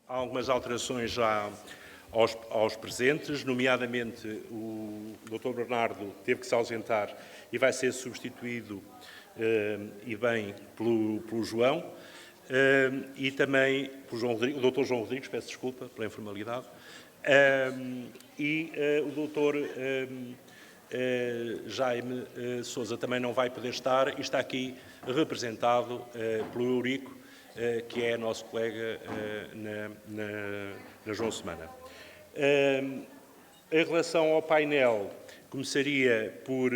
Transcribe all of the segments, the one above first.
Há algumas alterações já aos presentes, nomeadamente o Dr. Bernardo teve que se ausentar e vai ser substituído, e bem, pelo João, e também o Dr. João Rodrigues, peço desculpa pela informalidade, e o Dr. Jaime Sousa também não vai poder estar e está aqui representado pelo Eurico, que é nosso colega na João Semana. Em relação ao painel, começaria por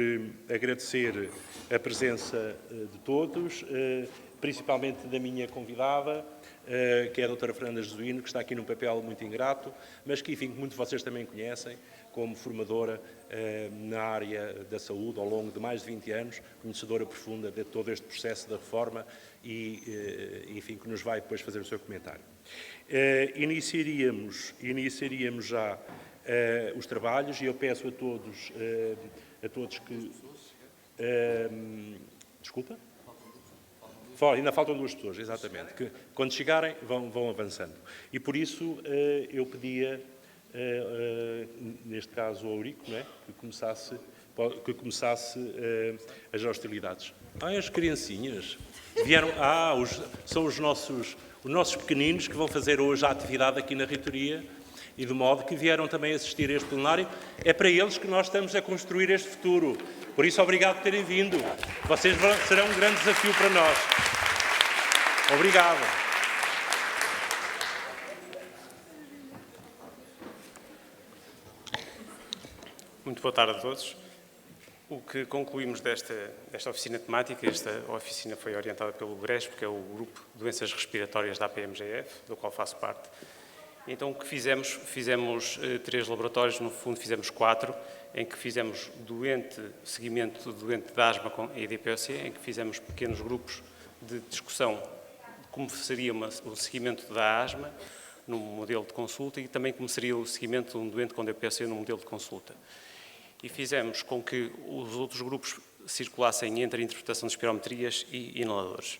agradecer a presença de todos, principalmente da minha convidada, que é a doutora Fernanda Jesuíno, que está aqui num papel muito ingrato, mas que, enfim, muitos de vocês também conhecem, como formadora na área da saúde ao longo de mais de 20 anos, conhecedora profunda de todo este processo da reforma e, enfim, que nos vai depois fazer o seu comentário. Iniciaríamos já os trabalhos e eu peço a todos que... desculpa? Ainda faltam duas pessoas, exatamente, que quando chegarem vão avançando. E por isso eu pedia, neste caso ao Eurico, não é? que começasse as hostilidades. As criancinhas vieram... são os nossos pequeninos que vão fazer hoje a atividade aqui na reitoria e de modo que vieram também assistir a este plenário. É para eles que nós estamos a construir este futuro. Por isso, obrigado por terem vindo. Vocês serão um grande desafio para nós. Obrigado. Muito boa tarde a todos. O que concluímos desta oficina temática, esta oficina foi orientada pelo GRESP, que é o Grupo de Doenças Respiratórias da APMGF, do qual faço parte. Então, o que fizemos 3 laboratórios, no fundo fizemos 4, em que fizemos seguimento de doente de asma com EDPOC, em que fizemos pequenos grupos de discussão de como seria o seguimento da asma no modelo de consulta e também como seria o seguimento de um doente com DPOC no modelo de consulta. E fizemos com que os outros grupos circulassem entre a interpretação de espirometrias e inaladores.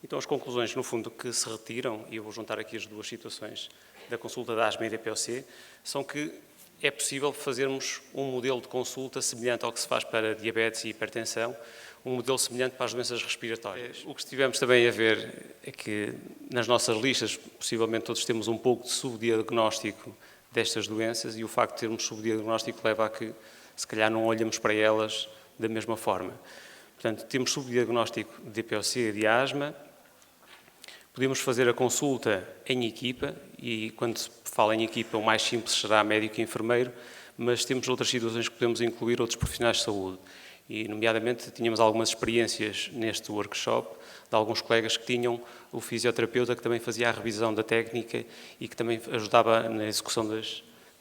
Então, as conclusões, no fundo, que se retiram, e eu vou juntar aqui as duas situações da consulta da asma e DPOC, são que é possível fazermos um modelo de consulta semelhante ao que se faz para diabetes e hipertensão, um modelo semelhante para as doenças respiratórias. O que estivemos também a ver é que nas nossas listas, possivelmente todos temos um pouco de subdiagnóstico destas doenças e o facto de termos subdiagnóstico leva a que, se calhar, não olhamos para elas da mesma forma. Portanto, temos subdiagnóstico de DPOC e de asma, podemos fazer a consulta em equipa e, quando se fala em equipa, o mais simples será médico e enfermeiro, mas temos outras situações que podemos incluir outros profissionais de saúde. E, nomeadamente, tínhamos algumas experiências neste workshop de alguns colegas que tinham o fisioterapeuta que também fazia a revisão da técnica e que também ajudava na execução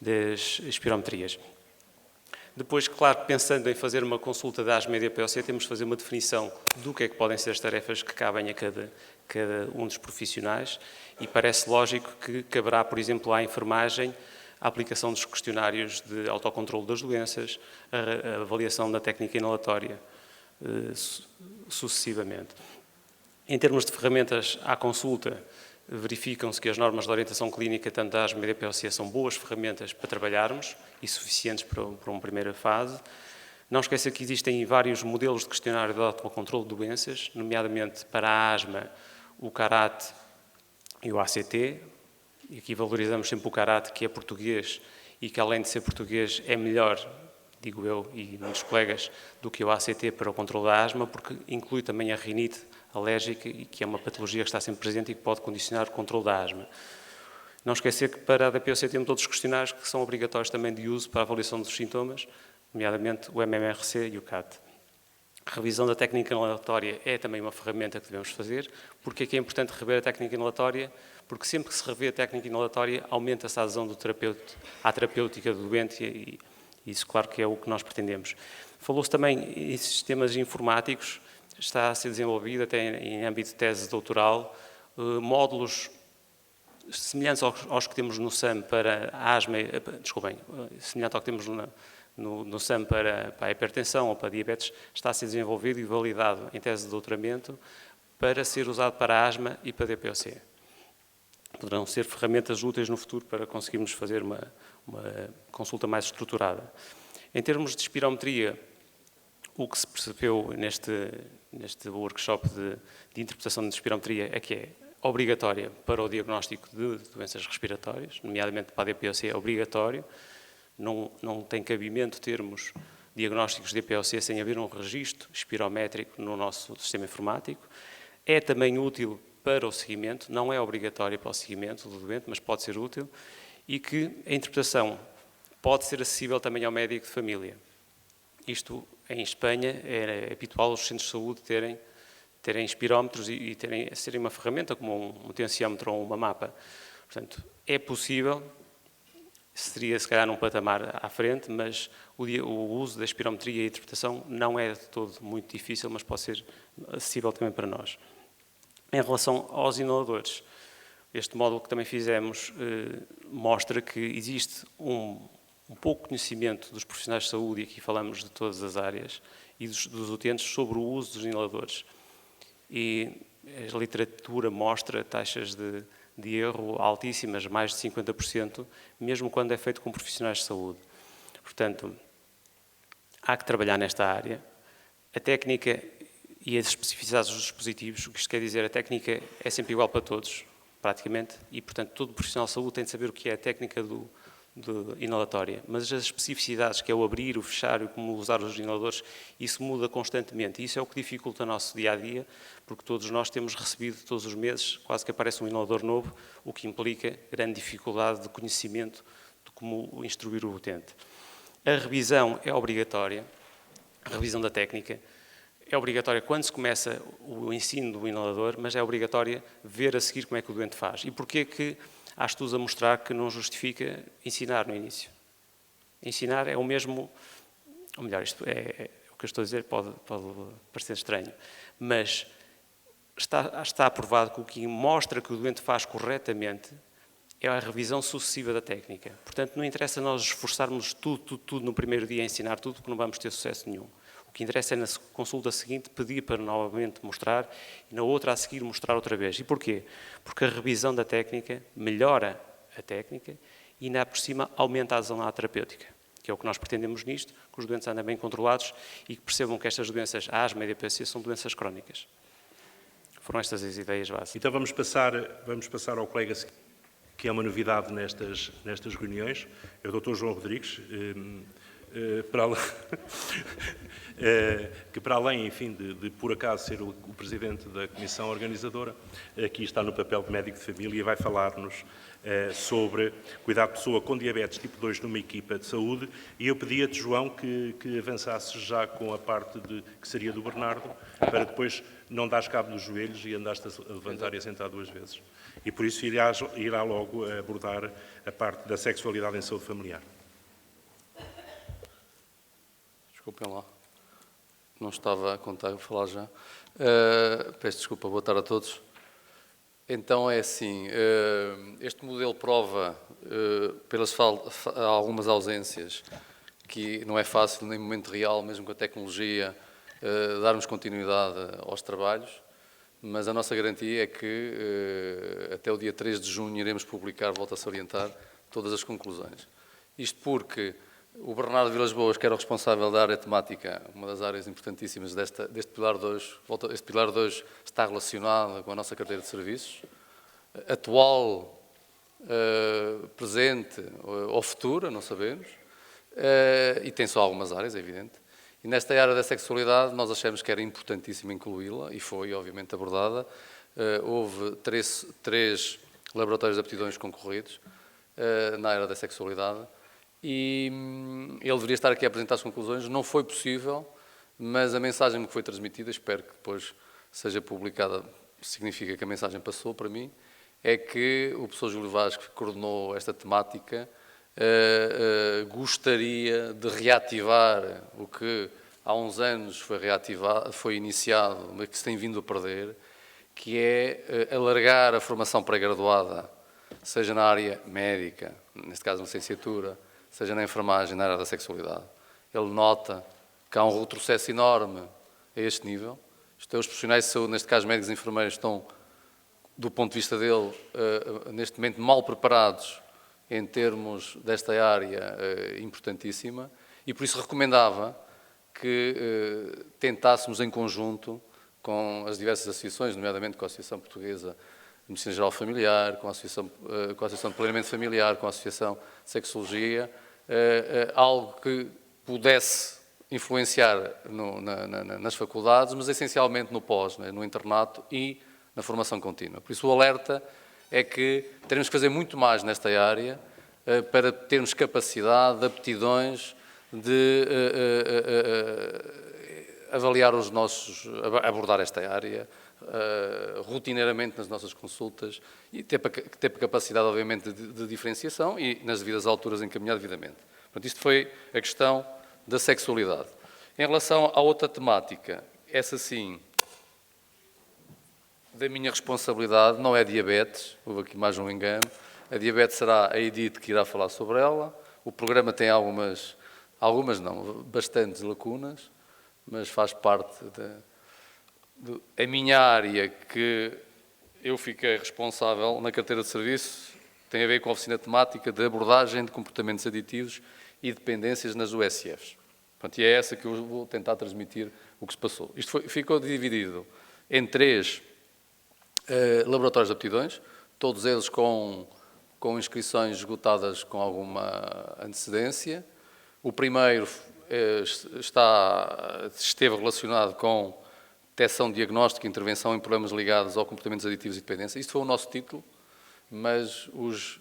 das espirometrias. Depois, claro, pensando em fazer uma consulta da asma e DPOC, temos de fazer uma definição do que é que podem ser as tarefas que cabem a cada um dos profissionais e parece lógico que caberá, por exemplo, à enfermagem a aplicação dos questionários de autocontrole das doenças, a avaliação da técnica inalatória, sucessivamente. Em termos de ferramentas à consulta, verificam-se que as normas de orientação clínica, tanto da asma e da DPOC, são boas ferramentas para trabalharmos e suficientes para uma primeira fase. Não esqueça que existem vários modelos de questionário de autocontrole de doenças, nomeadamente para a asma, o CARAT e o ACT. E aqui valorizamos sempre o CARAT, que é português e que, além de ser português, é melhor, digo eu e muitos colegas, do que o ACT para o controle da asma, porque inclui também a rinite alérgica, e que é uma patologia que está sempre presente e que pode condicionar o controle da asma. Não esquecer que para a DPOC temos outros questionários que são obrigatórios também de uso para a avaliação dos sintomas, nomeadamente o MMRC e o CAT. A revisão da técnica inalatória é também uma ferramenta que devemos fazer. Porque é que é importante rever a técnica inalatória? Porque sempre que se revê a técnica inalatória, aumenta-se a adesão do terapeuta à terapêutica do doente e isso, claro, que é o que nós pretendemos. Falou-se também em sistemas informáticos, está a ser desenvolvido até em âmbito de tese doutoral, módulos semelhantes aos que temos no SAM para a asma, semelhante ao que temos no SAM para a hipertensão ou para a diabetes, está a ser desenvolvido e validado em tese de doutoramento para ser usado para a asma e para a DPOC. poderão ser ferramentas úteis no futuro para conseguirmos fazer uma consulta mais estruturada. Em termos de espirometria, o que se percebeu neste workshop de interpretação de espirometria é que é obrigatória para o diagnóstico de doenças respiratórias, nomeadamente para a DPOC é obrigatório, não tem cabimento termos diagnósticos de DPOC sem haver um registro espirométrico no nosso sistema informático. É também útil para o seguimento, não é obrigatório para o seguimento do doente, mas pode ser útil, e que a interpretação pode ser acessível também ao médico de família. Isto, em Espanha, é habitual os centros de saúde terem espirómetros e serem uma ferramenta como um tensiómetro ou uma mapa. Portanto, é possível, seria se calhar num patamar à frente, mas o uso da espirometria e a interpretação não é de todo muito difícil, mas pode ser acessível também para nós. Em relação aos inaladores, este módulo que também fizemos mostra que existe um pouco conhecimento dos profissionais de saúde, e aqui falamos de todas as áreas, e dos utentes sobre o uso dos inaladores. E a literatura mostra taxas de erro altíssimas, mais de 50%, mesmo quando é feito com profissionais de saúde. Portanto, há que trabalhar nesta área. A técnica e as especificidades dos dispositivos, o que isto quer dizer, a técnica é sempre igual para todos, praticamente, e, portanto, todo profissional de saúde tem de saber o que é a técnica inalatória, mas as especificidades, que é o abrir, o fechar, como usar os inaladores, isso muda constantemente, e isso é o que dificulta o nosso dia-a-dia, porque todos nós temos recebido todos os meses, quase que aparece um inalador novo, o que implica grande dificuldade de conhecimento de como instruir o utente. A revisão é obrigatória, a revisão da técnica é obrigatória quando se começa o ensino do inalador, mas é obrigatória ver a seguir como é que o doente faz. E porquê que há estudos a mostrar que não justifica ensinar no início? Ensinar é o mesmo, ou melhor, isto é o que eu estou a dizer, pode parecer estranho, mas está aprovado que o que mostra que o doente faz corretamente é a revisão sucessiva da técnica. Portanto, não interessa nós esforçarmos tudo no primeiro dia a ensinar tudo, porque não vamos ter sucesso nenhum. O que interessa é na consulta seguinte pedir para novamente mostrar e na outra a seguir mostrar outra vez. E porquê? Porque a revisão da técnica melhora a técnica e ainda por cima aumenta a adesão à terapêutica, que é o que nós pretendemos nisto, que os doentes andem bem controlados e que percebam que estas doenças, a asma e a DPOC, são doenças crónicas. Foram estas as ideias básicas. Então vamos passar ao colega que é uma novidade nestas reuniões, é o Dr. João Rodrigues, que para além, enfim, de por acaso ser o presidente da comissão organizadora, aqui está no papel de médico de família e vai falar-nos sobre cuidar de pessoa com diabetes tipo 2 numa equipa de saúde, e eu pedi-te, João, que avançasses já com a parte que seria do Bernardo, para depois não dares cabo nos joelhos e andaste a levantar e a sentar 2 vezes. E por isso irá logo abordar a parte da sexualidade em saúde familiar. Desculpem lá, não estava a contar, vou falar já. Peço desculpa, boa tarde a todos. Então é assim, este modelo prova, pelas algumas ausências, que não é fácil nem no momento real, mesmo com a tecnologia, darmos continuidade aos trabalhos, mas a nossa garantia é que até o dia 3 de junho iremos publicar, volta-se a orientar, todas as conclusões. Isto porque o Bernardo Vilas Boas, que era o responsável da área temática, uma das áreas importantíssimas deste Pilar 2, este Pilar 2 está relacionado com a nossa carteira de serviços, atual, presente ou futura, não sabemos, e tem só algumas áreas, é evidente. E nesta área da sexualidade nós achamos que era importantíssimo incluí-la, e foi, obviamente, abordada. Houve três laboratórios de aptidões concorridos na área da sexualidade, e ele deveria estar aqui a apresentar as conclusões. Não foi possível, mas a mensagem que foi transmitida, espero que depois seja publicada, significa que a mensagem passou para mim, é que o professor Júlio Vaz, que coordenou esta temática, gostaria de reativar o que há uns anos foi iniciado, mas que se tem vindo a perder, que é alargar a formação pré-graduada, seja na área médica, neste caso na licenciatura, seja na enfermagem, na área da sexualidade. Ele nota que há um retrocesso enorme a este nível. Os profissionais de saúde, neste caso médicos e enfermeiros, estão do ponto de vista dele, neste momento mal preparados em termos desta área importantíssima, e por isso recomendava que tentássemos em conjunto com as diversas associações, nomeadamente com a Associação Portuguesa de Medicina Geral Familiar, com a Associação de Planeamento Familiar, com a Associação de Sexologia, algo que pudesse influenciar nas faculdades, mas essencialmente no pós, no internato e na formação contínua. Por isso o alerta é que teremos que fazer muito mais nesta área para termos capacidade, aptidões de avaliar abordar esta área rotineiramente nas nossas consultas e ter capacidade, obviamente, de diferenciação e, nas devidas alturas, encaminhar devidamente. Portanto, isto foi a questão da sexualidade. Em relação à outra temática, essa sim, da minha responsabilidade, não é diabetes, houve aqui mais um engano. A diabetes será a Edith que irá falar sobre ela. O programa tem bastantes lacunas, mas faz parte a minha área que eu fiquei responsável na carteira de serviço, tem a ver com a oficina temática de abordagem de comportamentos aditivos e dependências nas USFs. Portanto, e é essa que eu vou tentar transmitir o que se passou. Isto ficou dividido em 3 laboratórios de aptidões, todos eles com inscrições esgotadas com alguma antecedência. O primeiro esteve relacionado com detecção, diagnóstico e intervenção em problemas ligados aos comportamentos aditivos e dependência. Isto foi o nosso título, mas os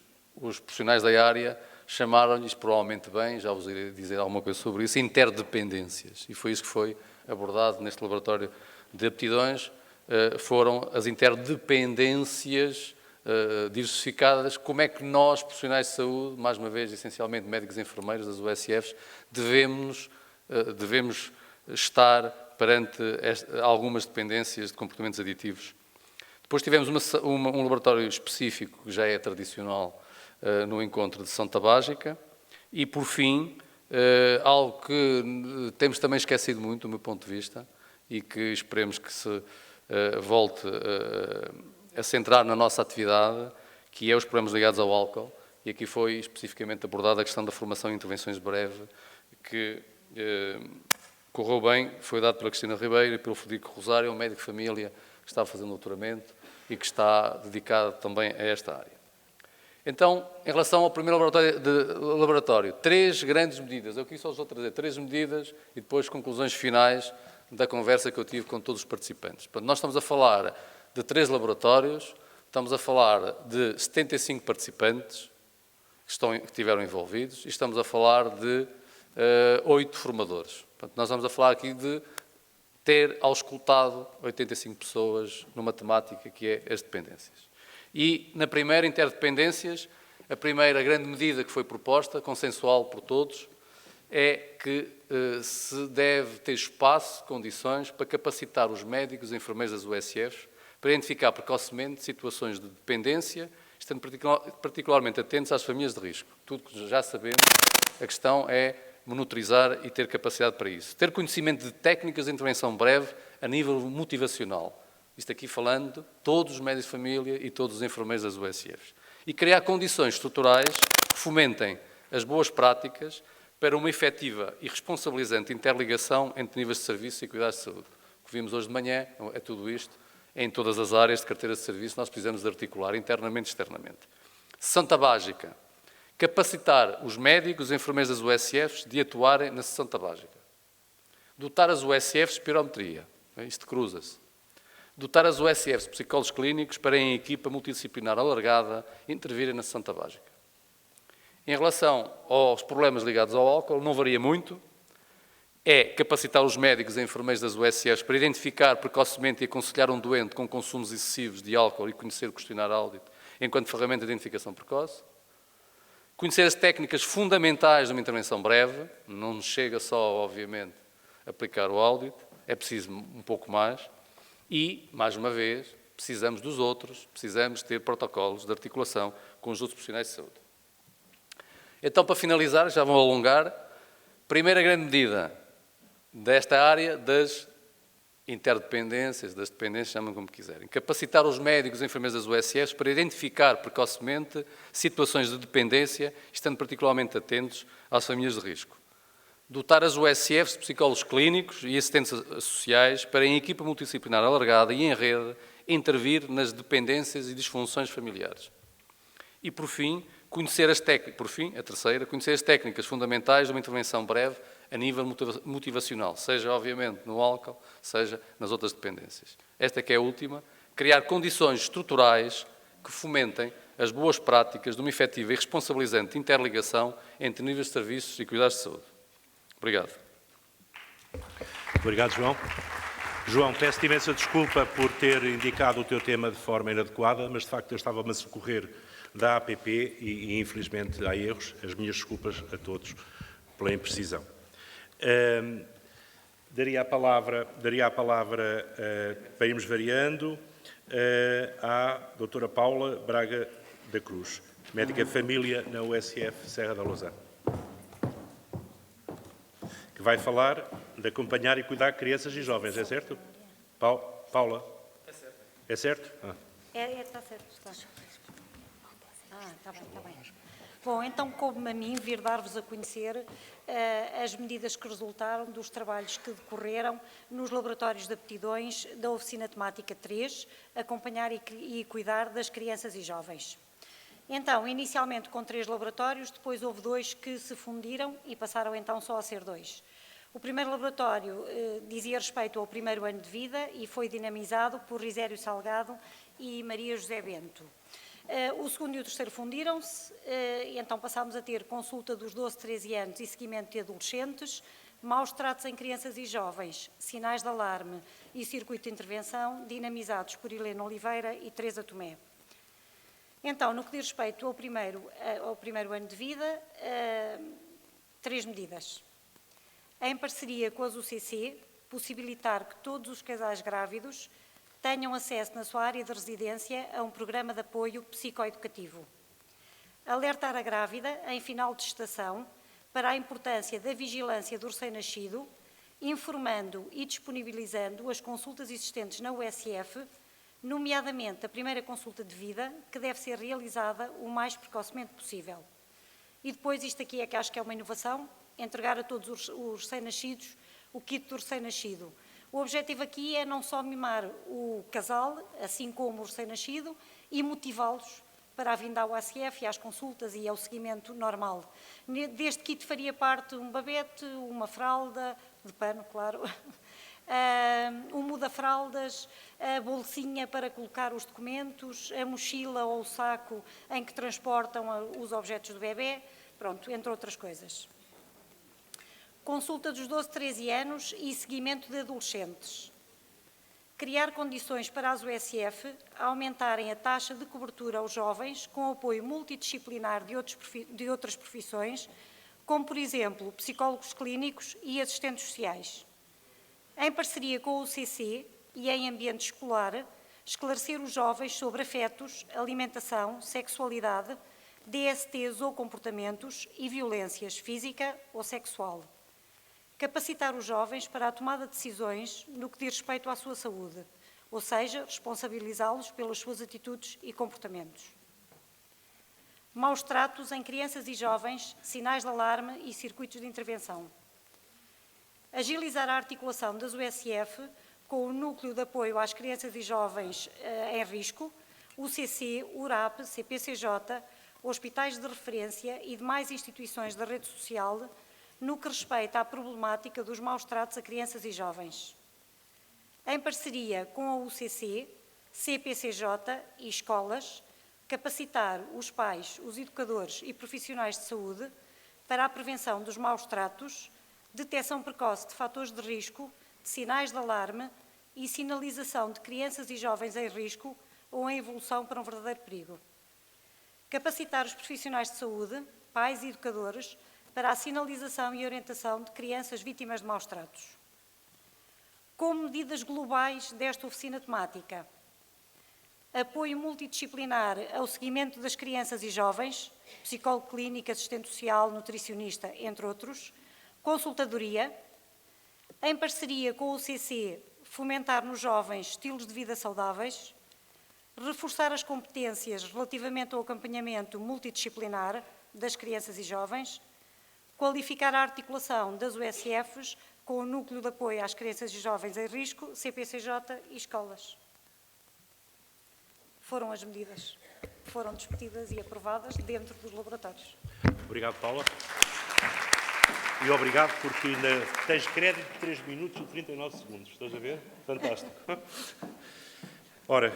profissionais da área chamaram-lhes, provavelmente bem, já vos irei dizer alguma coisa sobre isso, interdependências. E foi isso que foi abordado neste laboratório de aptidões. Foram as interdependências diversificadas. Como é que nós, profissionais de saúde, mais uma vez, essencialmente médicos e enfermeiros das USFs, devemos estar perante algumas dependências de comportamentos aditivos. Depois tivemos um laboratório específico, que já é tradicional, no encontro de sessão tabágica. E, por fim, algo que temos também esquecido muito, do meu ponto de vista, e que esperemos que se volte a centrar na nossa atividade, que é os problemas ligados ao álcool. E aqui foi especificamente abordada a questão da formação em intervenções breve, que correu bem, foi dado pela Cristina Ribeiro e pelo Frederico Rosário, um médico de família que está fazendo doutoramento e que está dedicado também a esta área. Então, em relação ao primeiro laboratório, 3 grandes medidas. Eu aqui só vou trazer 3 medidas e depois conclusões finais da conversa que eu tive com todos os participantes. Portanto, nós estamos a falar de 3 laboratórios, estamos a falar de 75 participantes que estiveram envolvidos e estamos a falar de 8 formadores. Portanto, nós estamos a falar aqui de ter auscultado 85 pessoas numa temática que é as dependências. E, na primeira, interdependências, a primeira grande medida que foi proposta, consensual por todos, é que se deve ter espaço, condições, para capacitar os médicos e enfermeiros das USFs para identificar precocemente situações de dependência, estando particularmente atentos às famílias de risco. Tudo que já sabemos, a questão é monitorizar e ter capacidade para isso. Ter conhecimento de técnicas de intervenção breve a nível motivacional. Isto aqui falando de todos os médicos de família e todos os enfermeiros das USFs. E criar condições estruturais que fomentem as boas práticas para uma efetiva e responsabilizante interligação entre níveis de serviço e cuidados de saúde. O que vimos hoje de manhã é tudo isto. Em todas as áreas de carteira de serviço nós precisamos de articular internamente e externamente. Sessão tabágica. Capacitar os médicos e enfermeiros das USFs de atuarem na sessão tabágica. Dotar as USFs de espirometria. Isto cruza-se. Dotar as USFs de psicólogos clínicos para, em equipa multidisciplinar alargada, intervirem na sessão tabágica. Em relação aos problemas ligados ao álcool, não varia muito. É capacitar os médicos e enfermeiros das USFs para identificar precocemente e aconselhar um doente com consumos excessivos de álcool e conhecer o questionário áudito enquanto ferramenta de identificação precoce. Conhecer as técnicas fundamentais de uma intervenção breve. Não nos chega só, obviamente, a aplicar o áudito. É preciso um pouco mais. E, mais uma vez, precisamos dos outros, precisamos ter protocolos de articulação com os outros profissionais de saúde. Então, para finalizar, já vou alongar, primeira grande medida desta área das interdependências, das dependências, chamam como quiserem. Capacitar os médicos e enfermeiros das USFs para identificar precocemente situações de dependência, estando particularmente atentos às famílias de risco. Dotar as USFs de psicólogos clínicos e assistentes sociais para, em equipa multidisciplinar alargada e em rede, intervir nas dependências e disfunções familiares. E, por fim, conhecer as técnicas fundamentais de uma intervenção breve a nível motivacional, seja, obviamente, no álcool, seja nas outras dependências. Esta que é a última, criar condições estruturais que fomentem as boas práticas de uma efetiva e responsabilizante interligação entre níveis de serviços e cuidados de saúde. Obrigado. Obrigado, João. João, peço-te imensa desculpa por ter indicado o teu tema de forma inadequada, mas, de facto, eu estava-me a socorrer da APP e, infelizmente, há erros. As minhas desculpas a todos pela imprecisão. Daria a palavra, para irmos variando, à doutora Paula Braga da Cruz, médica de família na USF Serra da Lousã, que vai falar de acompanhar e cuidar de crianças e jovens, é certo? Paula? É certo. É certo? Está certo, está. Está bem, está bem. Bom, então coube-me a mim vir dar-vos a conhecer as medidas que resultaram dos trabalhos que decorreram nos laboratórios de aptidões da oficina temática 3, acompanhar e cuidar das crianças e jovens. Então, inicialmente com 3 laboratórios, depois houve 2 que se fundiram e passaram então só a ser 2. O primeiro laboratório dizia respeito ao primeiro ano de vida e foi dinamizado por Risério Salgado e Maria José Bento. O segundo e o terceiro fundiram-se, e então passámos a ter consulta dos 12, 13 anos e seguimento de adolescentes, maus tratos em crianças e jovens, sinais de alarme e circuito de intervenção, dinamizados por Helena Oliveira e Teresa Tomé. Então, no que diz respeito ao primeiro ano de vida, 3 medidas. Em parceria com as UCC, possibilitar que todos os casais grávidos tenham acesso na sua área de residência a um programa de apoio psicoeducativo. Alertar a grávida, em final de gestação, para a importância da vigilância do recém-nascido, informando e disponibilizando as consultas existentes na USF, nomeadamente a primeira consulta de vida, que deve ser realizada o mais precocemente possível. E depois, isto aqui é que acho que é uma inovação, entregar a todos os recém-nascidos o kit do recém-nascido. O objetivo aqui é não só mimar o casal, assim como o recém-nascido, e motivá-los para a vinda ao ACF e às consultas e ao seguimento normal. Deste kit faria parte um babete, uma fralda, de pano, claro, um muda-fraldas, a bolsinha para colocar os documentos, a mochila ou o saco em que transportam os objetos do bebê, pronto, entre outras coisas. Consulta dos 12, 13 anos e seguimento de adolescentes. Criar condições para as USF aumentarem a taxa de cobertura aos jovens com apoio multidisciplinar de outras profissões, como, por exemplo, psicólogos clínicos e assistentes sociais. Em parceria com o UCC e em ambiente escolar, esclarecer os jovens sobre afetos, alimentação, sexualidade, DSTs ou comportamentos e violências física ou sexual. Capacitar os jovens para a tomada de decisões no que diz respeito à sua saúde, ou seja, responsabilizá-los pelas suas atitudes e comportamentos. Maus tratos em crianças e jovens, sinais de alarme e circuitos de intervenção. Agilizar a articulação das USF com o Núcleo de Apoio às Crianças e Jovens em Risco, UCC, URAP, CPCJ, hospitais de referência e demais instituições da rede social, no que respeita à problemática dos maus tratos a crianças e jovens. Em parceria com a UCC, CPCJ e escolas, capacitar os pais, os educadores e profissionais de saúde para a prevenção dos maus tratos, detecção precoce de fatores de risco, de sinais de alarme e sinalização de crianças e jovens em risco ou em evolução para um verdadeiro perigo. Capacitar os profissionais de saúde, pais e educadores, para a sinalização e orientação de crianças vítimas de maus tratos. Como medidas globais desta oficina temática, apoio multidisciplinar ao seguimento das crianças e jovens, psicólogo clínico, assistente social, nutricionista, entre outros, consultadoria, em parceria com o UCC, fomentar nos jovens estilos de vida saudáveis, reforçar as competências relativamente ao acompanhamento multidisciplinar das crianças e jovens, qualificar a articulação das USFs com o Núcleo de Apoio às Crianças e Jovens em Risco, CPCJ e escolas. Foram as medidas que foram discutidas e aprovadas dentro dos laboratórios. Obrigado, Paula. E obrigado porque ainda tens crédito de 3 minutos e 39 segundos. Estás a ver? Fantástico. Ora,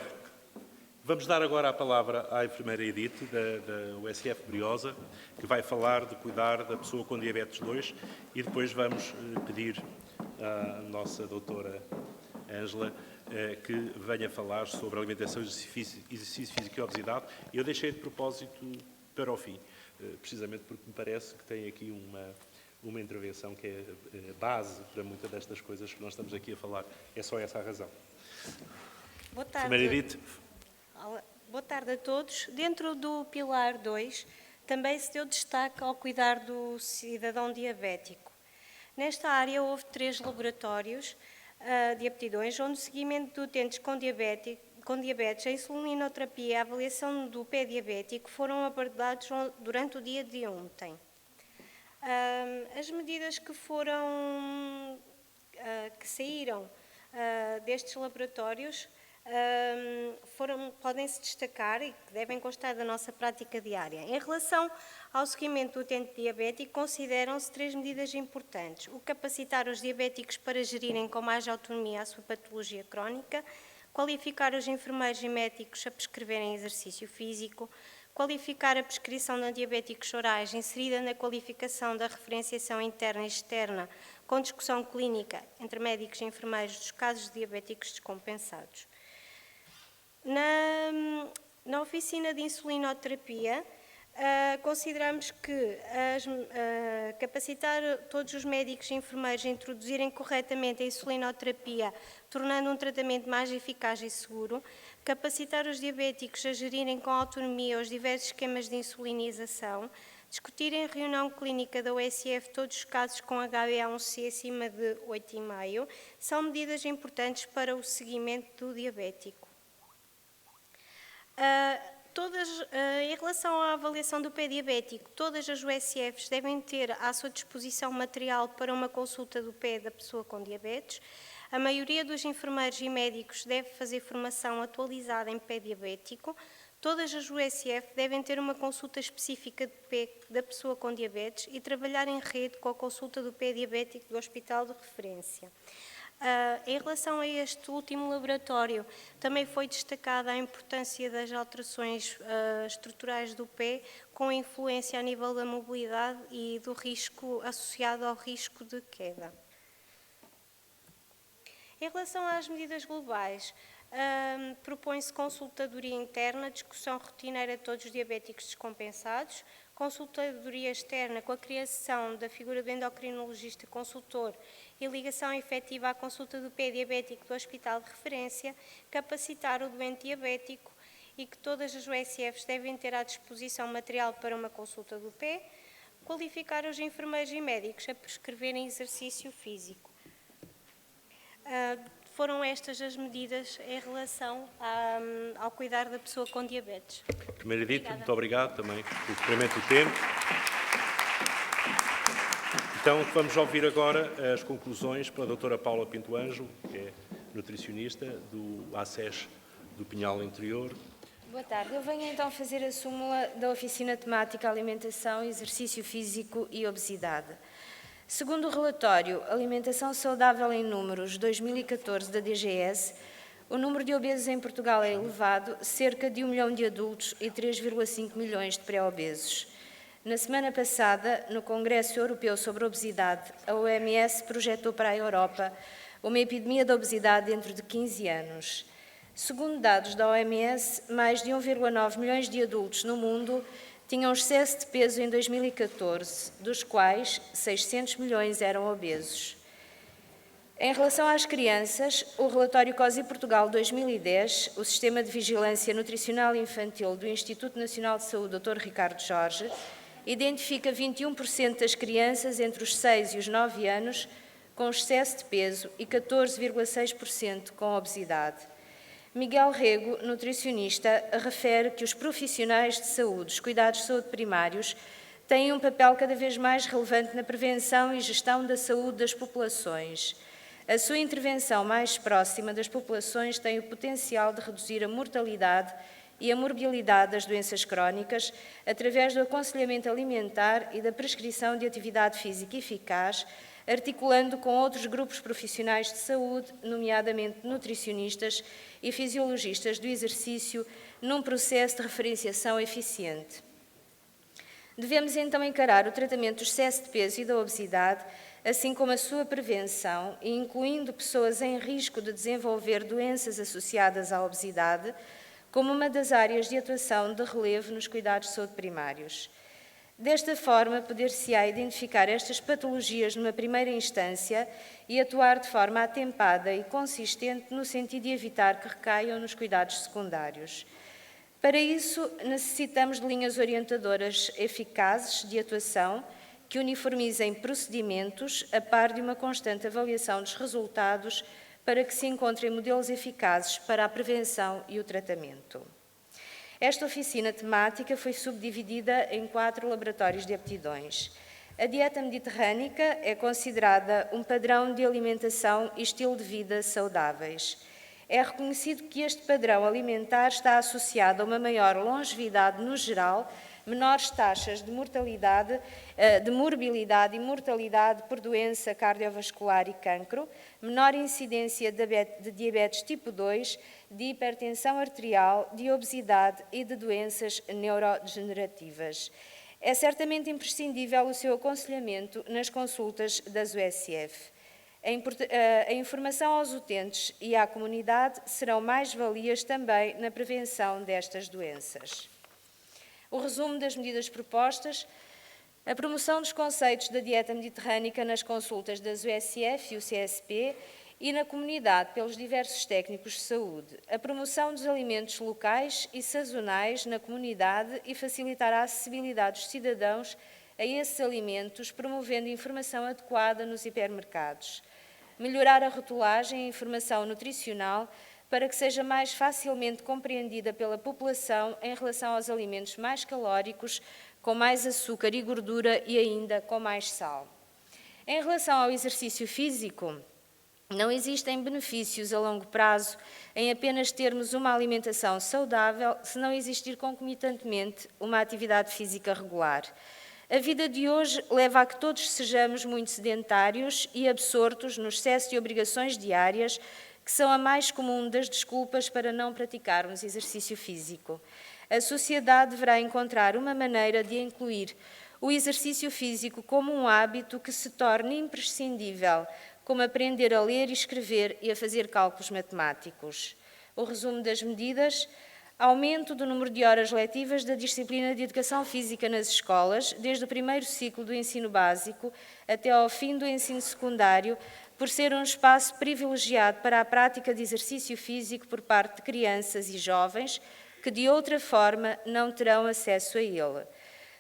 vamos dar agora a palavra à enfermeira Edith, da USF Briosa, que vai falar de cuidar da pessoa com diabetes 2 e depois vamos pedir à nossa doutora Ângela que venha falar sobre alimentação, exercício físico e obesidade. Eu deixei de propósito para o fim, precisamente porque me parece que tem aqui uma intervenção que é base para muitas destas coisas que nós estamos aqui a falar. É só essa a razão. Boa tarde. Enfermeira Edith. Boa tarde a todos. Dentro do Pilar 2, também se deu destaque ao cuidar do cidadão diabético. Nesta área houve 3 laboratórios de aptidões, onde o seguimento de utentes com diabetes, a insulinoterapia e a avaliação do pé diabético foram abordados durante o dia de ontem. As medidas que saíram destes laboratórios podem-se destacar e que devem constar da nossa prática diária. Em relação ao seguimento do utente diabético, consideram-se 3 medidas importantes. O capacitar os diabéticos para gerirem com mais autonomia a sua patologia crónica, qualificar os enfermeiros e médicos a prescreverem exercício físico, qualificar a prescrição de antidiabéticos orais inserida na qualificação da referenciação interna e externa com discussão clínica entre médicos e enfermeiros dos casos de diabéticos descompensados. Na oficina de insulinoterapia, consideramos que capacitar todos os médicos e enfermeiros a introduzirem corretamente a insulinoterapia, tornando um tratamento mais eficaz e seguro, capacitar os diabéticos a gerirem com autonomia os diversos esquemas de insulinização, discutir em reunião clínica da USF todos os casos com HbA1c acima de 8,5, são medidas importantes para o seguimento do diabético. Em relação à avaliação do pé diabético, todas as USFs devem ter à sua disposição material para uma consulta do pé da pessoa com diabetes. A maioria dos enfermeiros e médicos deve fazer formação atualizada em pé diabético. Todas as USF devem ter uma consulta específica de pé da pessoa com diabetes e trabalhar em rede com a consulta do pé diabético do hospital de referência. Em relação a este último laboratório, também foi destacada a importância das alterações estruturais do pé, com influência a nível da mobilidade e do risco associado ao risco de queda. Em relação às medidas globais, propõe-se consultadoria interna, discussão rotineira de todos os diabéticos descompensados, consultadoria externa com a criação da figura do endocrinologista consultor e ligação efetiva à consulta do pé diabético do hospital de referência, capacitar o doente diabético e que todas as USFs devem ter à disposição material para uma consulta do pé, qualificar os enfermeiros e médicos a prescreverem exercício físico. Foram estas as medidas em relação ao cuidar da pessoa com diabetes. Primeiro Edith, muito obrigado também pelo cumprimento do tempo. Então, vamos ouvir agora as conclusões pela doutora Paula Pinto Anjo, que é nutricionista do ACES do Pinhal Interior. Boa tarde. Eu venho então fazer a súmula da Oficina Temática Alimentação, Exercício Físico e Obesidade. Segundo o relatório Alimentação Saudável em Números 2014 da DGS, o número de obesos em Portugal é elevado, cerca de 1 milhão de adultos e 3,5 milhões de pré-obesos. Na semana passada, no Congresso Europeu sobre a Obesidade, a OMS projetou para a Europa uma epidemia de obesidade dentro de 15 anos. Segundo dados da OMS, mais de 1,9 milhões de adultos no mundo tinham excesso de peso em 2014, dos quais 600 milhões eram obesos. Em relação às crianças, o relatório COSI Portugal 2010, o Sistema de Vigilância Nutricional Infantil do Instituto Nacional de Saúde, Dr. Ricardo Jorge, identifica 21% das crianças entre os 6 e os 9 anos com excesso de peso e 14,6% com obesidade. Miguel Rego, nutricionista, refere que os profissionais de saúde, os cuidados de saúde primários, têm um papel cada vez mais relevante na prevenção e gestão da saúde das populações. A sua intervenção mais próxima das populações tem o potencial de reduzir a mortalidade e a morbilidade das doenças crónicas através do aconselhamento alimentar e da prescrição de atividade física eficaz, articulando com outros grupos profissionais de saúde, nomeadamente nutricionistas e fisiologistas do exercício, num processo de referenciação eficiente. Devemos então encarar o tratamento do excesso de peso e da obesidade, assim como a sua prevenção, incluindo pessoas em risco de desenvolver doenças associadas à obesidade, como uma das áreas de atuação de relevo nos cuidados de saúde primários. Desta forma, poder-se-á identificar estas patologias numa primeira instância e atuar de forma atempada e consistente no sentido de evitar que recaiam nos cuidados secundários. Para isso, necessitamos de linhas orientadoras eficazes de atuação que uniformizem procedimentos a par de uma constante avaliação dos resultados para que se encontrem modelos eficazes para a prevenção e o tratamento. Esta oficina temática foi subdividida em 4 laboratórios de aptidões. A dieta mediterrânica é considerada um padrão de alimentação e estilo de vida saudáveis. É reconhecido que este padrão alimentar está associado a uma maior longevidade no geral, menores taxas de mortalidade, de morbilidade e mortalidade por doença cardiovascular e cancro, menor incidência de diabetes tipo 2, de hipertensão arterial, de obesidade e de doenças neurodegenerativas. É certamente imprescindível o seu aconselhamento nas consultas das USF. A informação aos utentes e à comunidade serão mais-valias também na prevenção destas doenças. O resumo das medidas propostas: a promoção dos conceitos da dieta mediterrânica nas consultas das USF e o CSP e na comunidade pelos diversos técnicos de saúde, a promoção dos alimentos locais e sazonais na comunidade e facilitar a acessibilidade dos cidadãos a esses alimentos, promovendo informação adequada nos hipermercados. Melhorar a rotulagem e a informação nutricional para que seja mais facilmente compreendida pela população em relação aos alimentos mais calóricos, com mais açúcar e gordura e ainda com mais sal. Em relação ao exercício físico, não existem benefícios a longo prazo em apenas termos uma alimentação saudável se não existir concomitantemente uma atividade física regular. A vida de hoje leva a que todos sejamos muito sedentários e absortos no excesso de obrigações diárias, que são a mais comum das desculpas para não praticarmos exercício físico. A sociedade deverá encontrar uma maneira de incluir o exercício físico como um hábito que se torne imprescindível, como aprender a ler e escrever e a fazer cálculos matemáticos. O resumo das medidas: aumento do número de horas letivas da disciplina de Educação Física nas escolas, desde o primeiro ciclo do ensino básico até ao fim do ensino secundário, por ser um espaço privilegiado para a prática de exercício físico por parte de crianças e jovens que, de outra forma, não terão acesso a ele.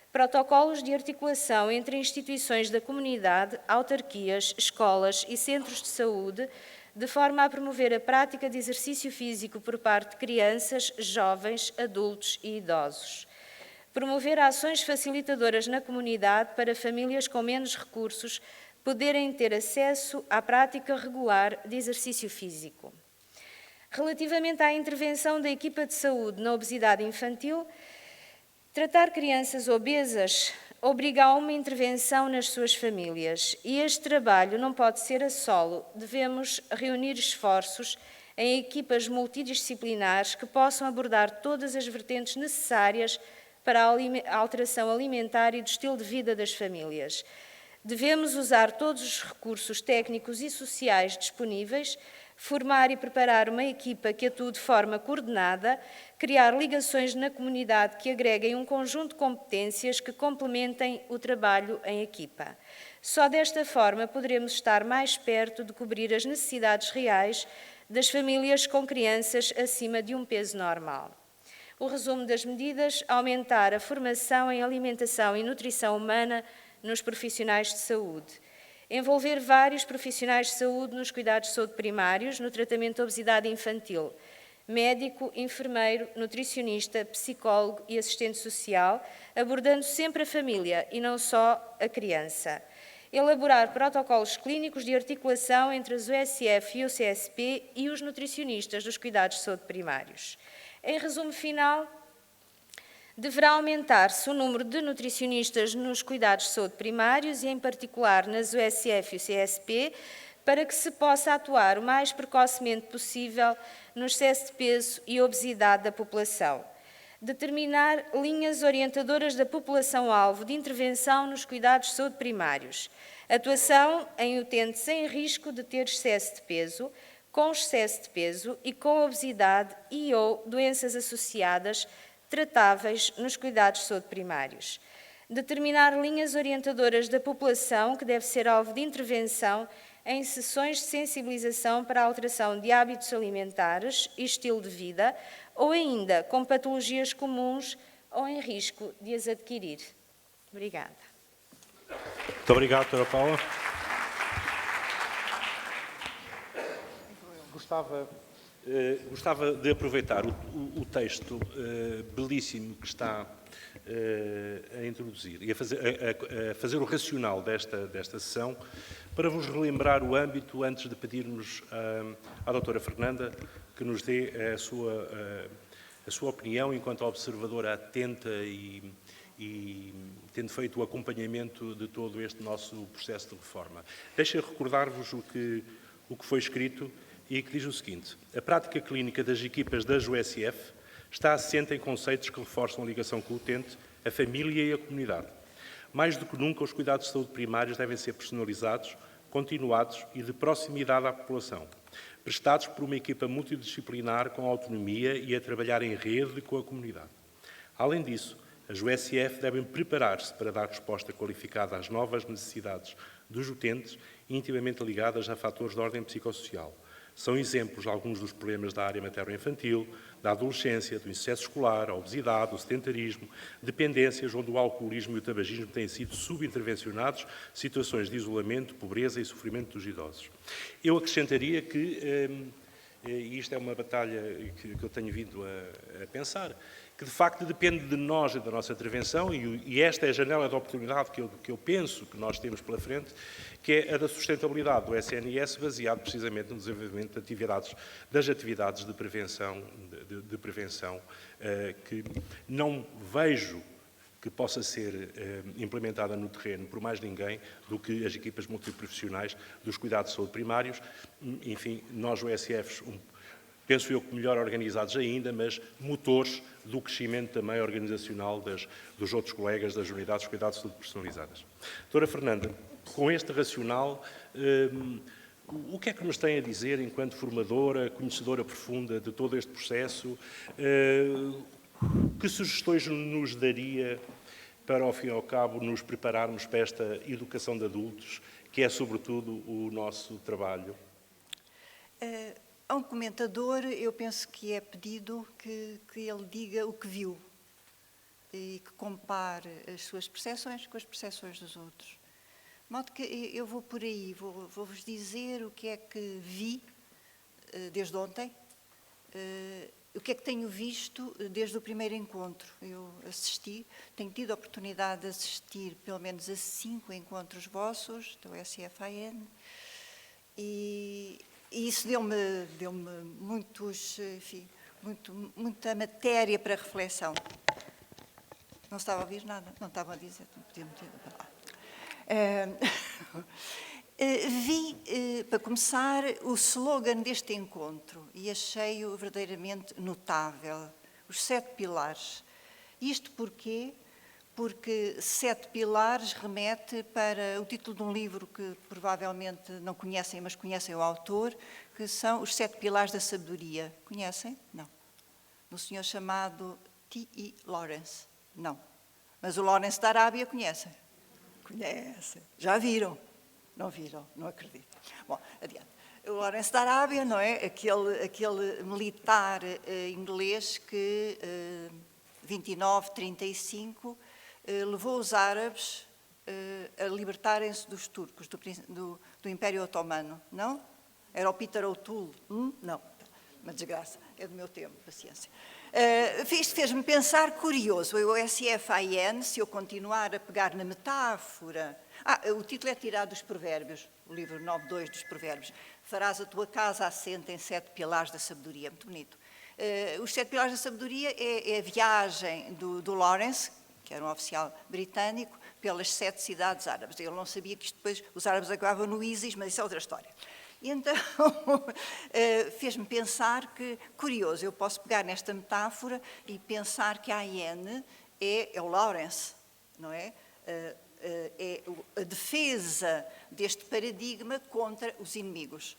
Protocolos de articulação entre instituições da comunidade, autarquias, escolas e centros de saúde, de forma a promover a prática de exercício físico por parte de crianças, jovens, adultos e idosos. Promover ações facilitadoras na comunidade para famílias com menos recursos poderem ter acesso à prática regular de exercício físico. Relativamente à intervenção da equipa de saúde na obesidade infantil, tratar crianças obesas obriga a uma intervenção nas suas famílias e este trabalho não pode ser a solo. Devemos reunir esforços em equipas multidisciplinares que possam abordar todas as vertentes necessárias para a alteração alimentar e do estilo de vida das famílias. Devemos usar todos os recursos técnicos e sociais disponíveis, formar e preparar uma equipa que atue de forma coordenada, criar ligações na comunidade que agreguem um conjunto de competências que complementem o trabalho em equipa. Só desta forma poderemos estar mais perto de cobrir as necessidades reais das famílias com crianças acima de um peso normal. O resumo das medidas: aumentar a formação em alimentação e nutrição humana nos profissionais de saúde. envolver vários profissionais de saúde nos cuidados de saúde primários, no tratamento da obesidade infantil, médico, enfermeiro, nutricionista, psicólogo e assistente social, abordando sempre a família e não só a criança. Elaborar protocolos clínicos de articulação entre as USF e o CSP e os nutricionistas dos cuidados de saúde primários. Em resumo final, deverá aumentar-se o número de nutricionistas nos cuidados de saúde primários e, em particular, nas USF e o CSP, para que se possa atuar o mais precocemente possível no excesso de peso e obesidade da população. Determinar linhas orientadoras da população-alvo de intervenção nos cuidados de saúde primários. Atuação em utentes em risco de ter excesso de peso, com excesso de peso e com obesidade e ou doenças associadas tratáveis nos cuidados de saúde primários. Determinar linhas orientadoras da população que deve ser alvo de intervenção em sessões de sensibilização para a alteração de hábitos alimentares e estilo de vida, ou ainda com patologias comuns ou em risco de as adquirir. Obrigada. Muito obrigado, Dra. Paula. Gostava de aproveitar o texto belíssimo que está a introduzir e a fazer o racional desta sessão para vos relembrar o âmbito antes de pedirmos à doutora Fernanda que nos dê a sua opinião enquanto observadora atenta e tendo feito o acompanhamento de todo este nosso processo de reforma. Deixem recordar-vos o que foi escrito e que diz o seguinte: a prática clínica das equipas das USF está assente em conceitos que reforçam a ligação com o utente, a família e a comunidade. Mais do que nunca, os cuidados de saúde primários devem ser personalizados, continuados e de proximidade à população, prestados por uma equipa multidisciplinar com autonomia e a trabalhar em rede com a comunidade. Além disso, as USF devem preparar-se para dar resposta qualificada às novas necessidades dos utentes, intimamente ligadas a fatores de ordem psicossocial. São exemplos alguns dos problemas da área materno-infantil, da adolescência, do insucesso escolar, a obesidade, o sedentarismo, dependências onde o alcoolismo e o tabagismo têm sido subintervencionados, situações de isolamento, pobreza e sofrimento dos idosos. Eu acrescentaria que, e isto é uma batalha que eu tenho vindo a pensar, que de facto depende de nós e da nossa intervenção, e esta é a janela de oportunidade que eu penso que nós temos pela frente, que é a da sustentabilidade do SNS, baseado precisamente no desenvolvimento das atividades de prevenção, que não vejo que possa ser implementada no terreno por mais ninguém do que as equipas multiprofissionais dos cuidados de saúde primários. Enfim, nós, USFs, penso eu que melhor organizados ainda, mas motores do crescimento também organizacional dos outros colegas das unidades de cuidados de saúde personalizadas. Doutora Fernanda, com este racional, o que é que nos tem a dizer enquanto formadora, conhecedora profunda de todo este processo? Que sugestões nos daria para, ao fim e ao cabo, nos prepararmos para esta educação de adultos, que é, sobretudo, o nosso trabalho? A um comentador, eu penso que é pedido que ele diga o que viu e que compare as suas percepções com as percepções dos outros. De modo que eu vou por aí, vou-vos dizer o que é que vi desde ontem, o que é que tenho visto desde o primeiro encontro. Eu tenho tido a oportunidade de assistir pelo menos a 5 encontros vossos, do SFAN, e isso deu-me muita matéria para reflexão. Não estava a ouvir nada? Não estava a dizer, não podia meter para lá. Vi, para começar, o slogan deste encontro e achei-o verdadeiramente notável. Os 7 pilares. Isto porquê? Porque 7 pilares remete para o título de um livro que provavelmente não conhecem, mas conhecem o autor, que são os 7 pilares da sabedoria. Conhecem? Não. Do senhor chamado T.E. Lawrence? Não. Mas o Lawrence da Arábia conhecem? Conhecem. Já viram? Não viram? Não acredito. Bom, adiante. O Lawrence da Arábia, não é? Aquele militar inglês que, 29, 35, levou os árabes a libertarem-se dos turcos, do Império Otomano, não? Era o Peter O'Toole? Não, uma desgraça, é do meu tempo, paciência. Isto fez-me pensar, curioso, o SFAN, se eu continuar a pegar na metáfora... o título é tirado dos Provérbios, o livro 9.2 dos Provérbios. Farás a tua casa assente em 7 pilares da sabedoria. Muito bonito. Os 7 pilares da sabedoria é a viagem do Lawrence, que era um oficial britânico, pelas 7 cidades árabes. Ele não sabia que isto depois os árabes acabavam no ISIS, mas isso é outra história. E então, fez-me pensar que, curioso, eu posso pegar nesta metáfora e pensar que a AN é o Lawrence, não é? É a defesa deste paradigma contra os inimigos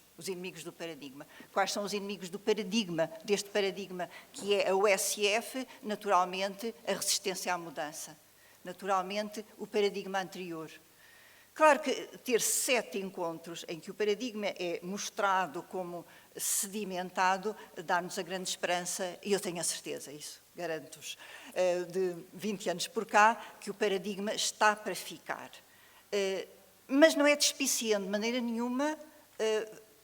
do paradigma. Quais são os inimigos do paradigma, deste paradigma, que é a USF, naturalmente, a resistência à mudança, naturalmente, o paradigma anterior. Claro que ter 7 encontros em que o paradigma é mostrado como sedimentado dá-nos a grande esperança, e eu tenho a certeza, isso garanto-vos, de 20 anos por cá, que o paradigma está para ficar. Mas não é despiciando de maneira nenhuma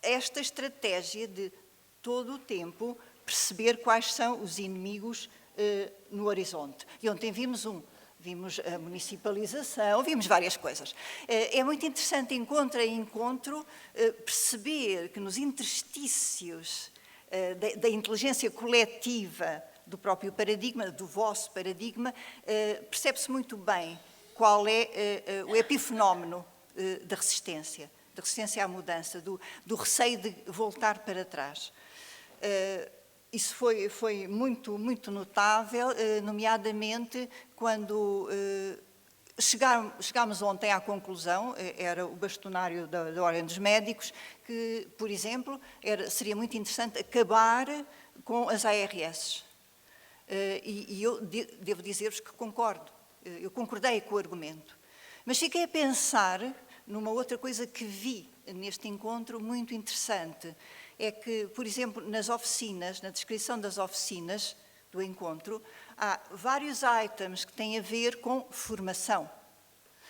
esta estratégia de todo o tempo perceber quais são os inimigos no horizonte. E ontem vimos a municipalização, vimos várias coisas. É muito interessante, encontro a encontro, perceber que nos interstícios da inteligência coletiva do próprio paradigma, do vosso paradigma, percebe-se muito bem qual é o epifenómeno da resistência à mudança, do receio de voltar para trás. Isso foi muito, muito notável, nomeadamente quando chegámos ontem à conclusão, era o bastonário da Ordem dos Médicos, que, por exemplo, seria muito interessante acabar com as ARS. E eu devo dizer-vos que concordo, eu concordei com o argumento. Mas fiquei a pensar numa outra coisa que vi neste encontro muito interessante, é que, por exemplo, nas oficinas, na descrição das oficinas do encontro, há vários itens que têm a ver com formação.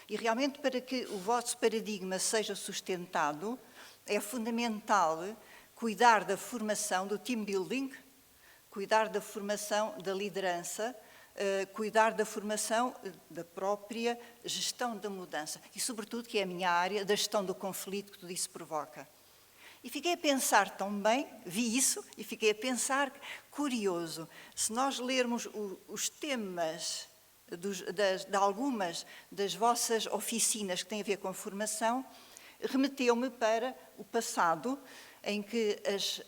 E realmente, para que o vosso paradigma seja sustentado, é fundamental cuidar da formação do team building, cuidar da formação da liderança, cuidar da formação da própria gestão da mudança. E, sobretudo, que é a minha área, da gestão do conflito que tudo isso provoca. E fiquei a pensar também, vi isso, e fiquei a pensar, curioso, se nós lermos os temas de algumas das vossas oficinas que têm a ver com formação, remeteu-me para o passado, em que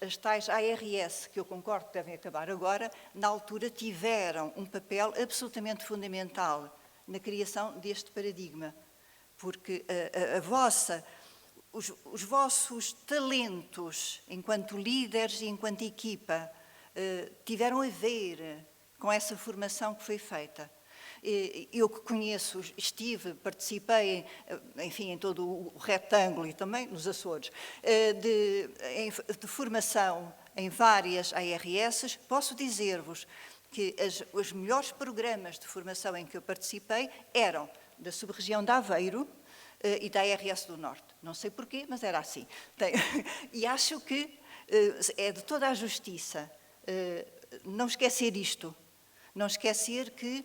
as tais ARS, que eu concordo que devem acabar agora, na altura tiveram um papel absolutamente fundamental na criação deste paradigma, porque os vossos talentos enquanto líderes e enquanto equipa tiveram a ver com essa formação que foi feita. Eu que conheço, participei, enfim, em todo o retângulo e também nos Açores, de formação em várias ARS, posso dizer-vos que os melhores programas de formação em que eu participei eram da sub-região de Aveiro e da ARS do Norte. Não sei porquê, mas era assim. E acho que é de toda a justiça não esquecer isto, não esquecer que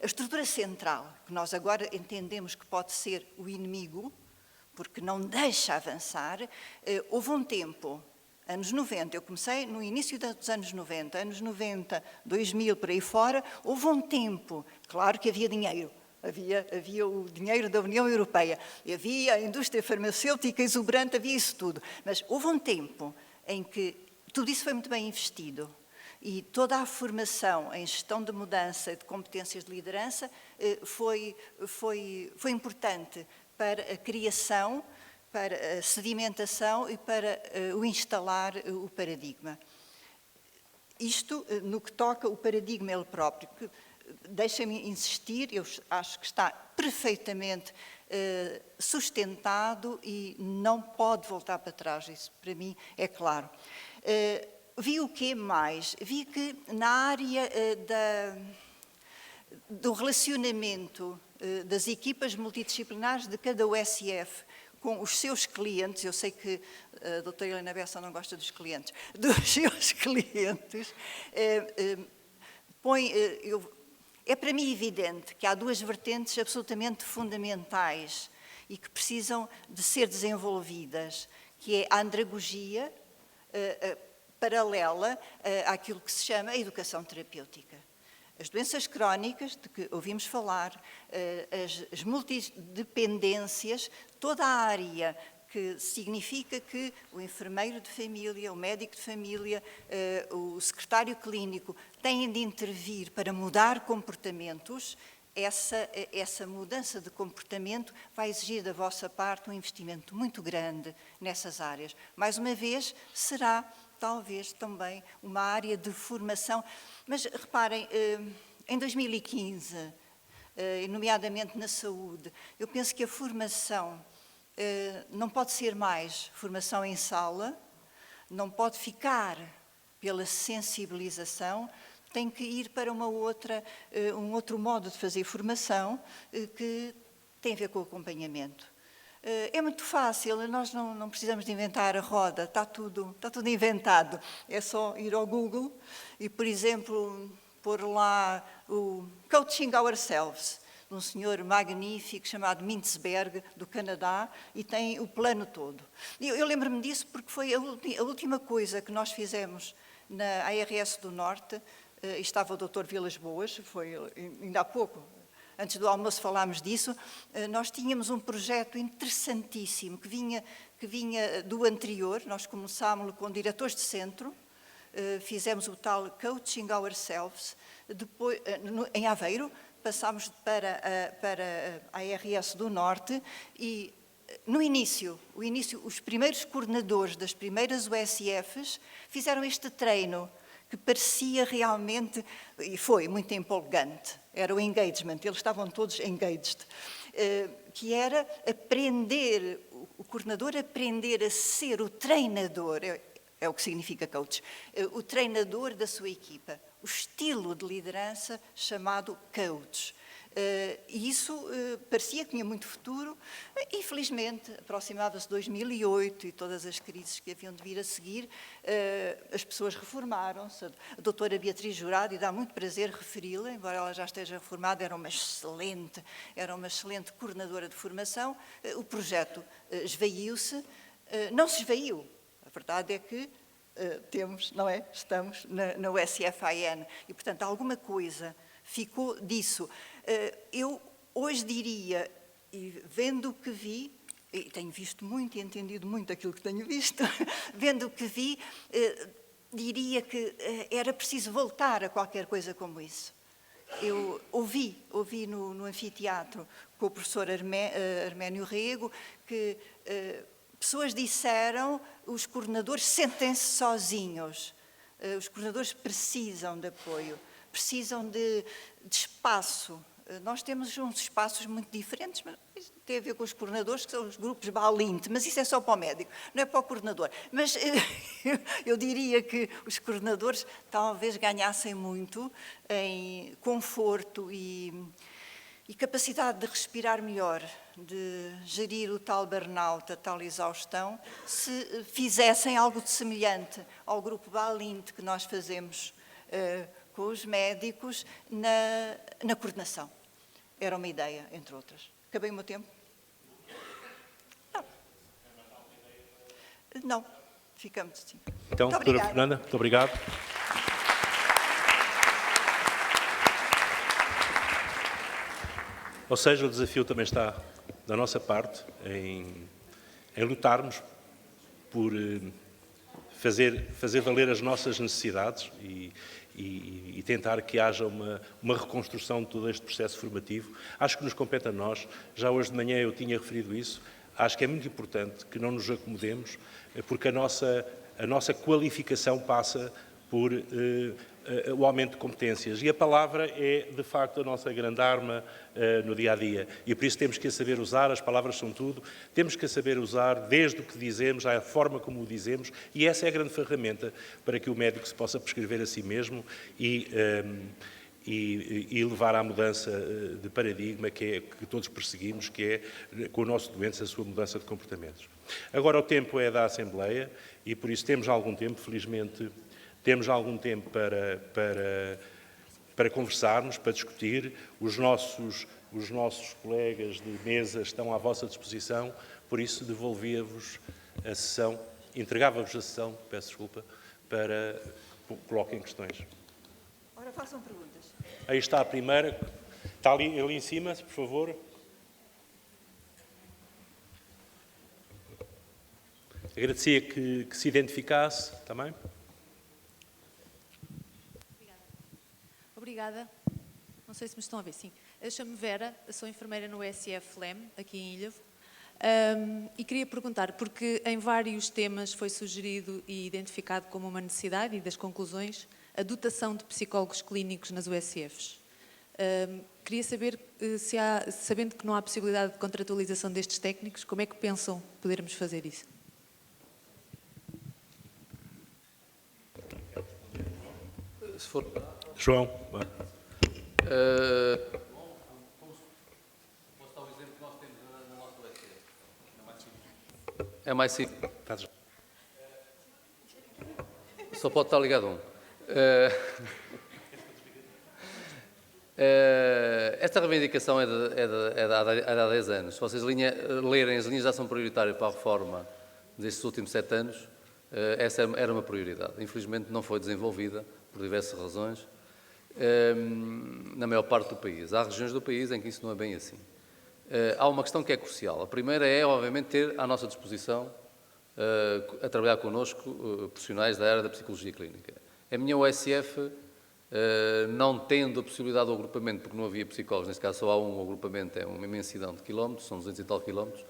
a estrutura central, que nós agora entendemos que pode ser o inimigo, porque não deixa avançar, houve um tempo, anos 90, eu comecei no início dos anos 90, 2000, por aí fora, houve um tempo, claro que havia dinheiro, havia o dinheiro da União Europeia, havia a indústria farmacêutica exuberante, havia isso tudo, mas houve um tempo em que tudo isso foi muito bem investido. E toda a formação em gestão de mudança e de competências de liderança foi importante para a criação, para a sedimentação e para o instalar o paradigma. Isto no que toca o paradigma ele próprio, que deixem-me insistir, eu acho que está perfeitamente sustentado e não pode voltar para trás, isso para mim é claro. Vi o que mais? Vi que na área do relacionamento das equipas multidisciplinares de cada USF com os seus clientes. Eu sei que a doutora Helena Bessa não gosta dos clientes. Dos seus clientes. É para mim evidente que há duas vertentes absolutamente fundamentais e que precisam de ser desenvolvidas, que é a andragogia paralela àquilo que se chama a educação terapêutica. As doenças crónicas, de que ouvimos falar, as multidependências, toda a área que significa que o enfermeiro de família, o médico de família, o secretário clínico têm de intervir para mudar comportamentos. Essa mudança de comportamento vai exigir da vossa parte um investimento muito grande nessas áreas. Mais uma vez, será talvez também uma área de formação. Mas reparem, em 2015, nomeadamente na saúde, eu penso que a formação não pode ser mais formação em sala, não pode ficar pela sensibilização, tem que ir para um outro modo de fazer formação que tem a ver com o acompanhamento. É muito fácil, nós não precisamos de inventar a roda, está tudo inventado. É só ir ao Google e, por exemplo, pôr lá o Coaching Ourselves, de um senhor magnífico chamado Mintzberg, do Canadá, e tem o plano todo. Eu lembro-me disso porque foi a última coisa que nós fizemos na ARS do Norte. Estava o Dr. Vilas Boas, foi ainda há pouco, antes do almoço falámos disso. Nós tínhamos um projeto interessantíssimo que vinha do anterior. Nós começámos com diretores de centro, fizemos o tal Coaching Ourselves, depois, em Aveiro, passámos para a ARS do Norte e, no início, os primeiros coordenadores das primeiras USFs fizeram este treino, que parecia realmente, e foi muito empolgante, era o engagement, eles estavam todos engaged, que era aprender, o coordenador aprender a ser o treinador, é o que significa coach, o treinador da sua equipa, o estilo de liderança chamado coach. E isso parecia que tinha muito futuro. Infelizmente, aproximava-se 2008 e todas as crises que haviam de vir a seguir, as pessoas reformaram-se. A doutora Beatriz Jurado, e dá muito prazer referi-la, embora ela já esteja reformada, era uma excelente coordenadora de formação. O projeto esvaiu-se, não se esvaiu. A verdade é que estamos na USFIN e, portanto, alguma coisa ficou disso. Eu hoje diria, e vendo o que vi, e tenho visto muito e entendido muito aquilo que tenho visto, vendo o que vi, diria que era preciso voltar a qualquer coisa como isso. Eu ouvi no anfiteatro com o professor Arménio Rego que pessoas disseram: os coordenadores sentem-se sozinhos, os coordenadores precisam de apoio, precisam de espaço. Nós temos uns espaços muito diferentes, mas isso tem a ver com os coordenadores, que são os grupos Balint, mas isso é só para o médico, não é para o coordenador. Mas eu diria que os coordenadores talvez ganhassem muito em conforto e capacidade de respirar melhor, de gerir o tal burnout, a tal exaustão, se fizessem algo de semelhante ao grupo Balint que nós fazemos com os médicos na coordenação. Era uma ideia, entre outras. Acabei o meu tempo? Não, ficamos assim. Então, doutora Fernanda, muito obrigado. Ou seja, o desafio também está da nossa parte em lutarmos por fazer valer as nossas necessidades e tentar que haja uma reconstrução de todo este processo formativo. Acho que nos compete a nós, já hoje de manhã eu tinha referido isso, acho que é muito importante que não nos acomodemos, porque a nossa qualificação passa por o aumento de competências. E a palavra é, de facto, a nossa grande arma no dia-a-dia. E por isso temos que a saber usar, as palavras são tudo, temos que a saber usar desde o que dizemos, à forma como o dizemos, e essa é a grande ferramenta para que o médico se possa prescrever a si mesmo e e levar à mudança de paradigma que todos perseguimos, que é, com o nosso doente, a sua mudança de comportamentos. Agora o tempo é da Assembleia e por isso temos algum tempo, felizmente, temos algum tempo para conversarmos, para discutir. Os nossos colegas de mesa estão à vossa disposição, por isso devolvia-vos a sessão, entregava-vos a sessão, peço desculpa, para que coloquem questões. Ora, façam perguntas. Aí está a primeira. Está ali em cima, por favor. Agradecia que se identificasse também. Obrigada. Não sei se me estão a ver, sim. Eu chamo-me Vera, sou enfermeira no SF LEM, aqui em Ilhavo. E queria perguntar, porque em vários temas foi sugerido e identificado como uma necessidade, e das conclusões, a dotação de psicólogos clínicos nas USFs. Queria saber, sabendo que não há possibilidade de contratualização destes técnicos, como é que pensam podermos fazer isso? Se for... João. Posso dar o exemplo que nós temos na nossa USF? É mais simples. Só pode estar ligado a um. Esta reivindicação é de há 10 anos. Se vocês lerem as linhas de ação prioritária para a reforma destes últimos 7 anos, essa era uma prioridade. Infelizmente não foi desenvolvida, por diversas razões, na maior parte do país. Há regiões do país em que isso não é bem assim. Há uma questão que é crucial. A primeira é, obviamente, ter à nossa disposição, a trabalhar connosco, profissionais da área da psicologia clínica. A minha USF, não tendo a possibilidade do agrupamento, porque não havia psicólogos, neste caso só há um agrupamento, é uma imensidão de quilómetros, são 200 e tal quilómetros,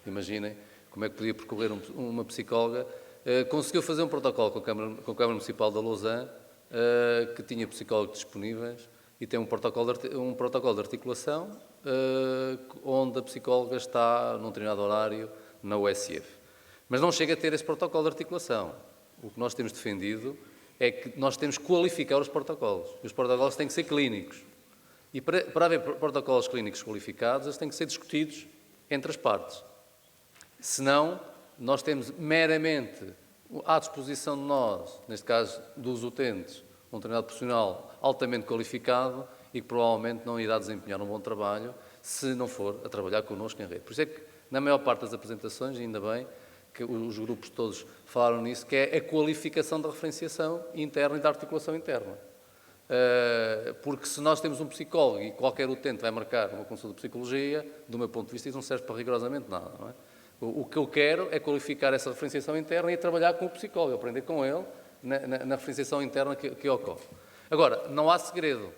imaginem como é que podia percorrer uma psicóloga, conseguiu fazer um protocolo com a Câmara Municipal da Lausanne, que tinha psicólogos disponíveis e tem um protocolo de articulação onde a psicóloga está num determinado horário na USF. Mas não chega a ter esse protocolo de articulação. O que nós temos defendido é que nós temos que qualificar os protocolos. Os protocolos têm que ser clínicos. E para haver protocolos clínicos qualificados, eles têm que ser discutidos entre as partes. Senão, nós temos meramente à disposição de nós, neste caso dos utentes, um determinado profissional altamente qualificado e que provavelmente não irá desempenhar um bom trabalho se não for a trabalhar connosco em rede. Por isso é que, na maior parte das apresentações, ainda bem que os grupos todos falaram nisso, que é a qualificação da referenciação interna e da articulação interna. Porque se nós temos um psicólogo e qualquer utente vai marcar uma consulta de psicologia, do meu ponto de vista, isso não serve para rigorosamente nada, não é? O que eu quero é qualificar essa referenciação interna e trabalhar com o psicólogo, aprender com ele na referenciação interna que ocorre. Agora, não há segredo.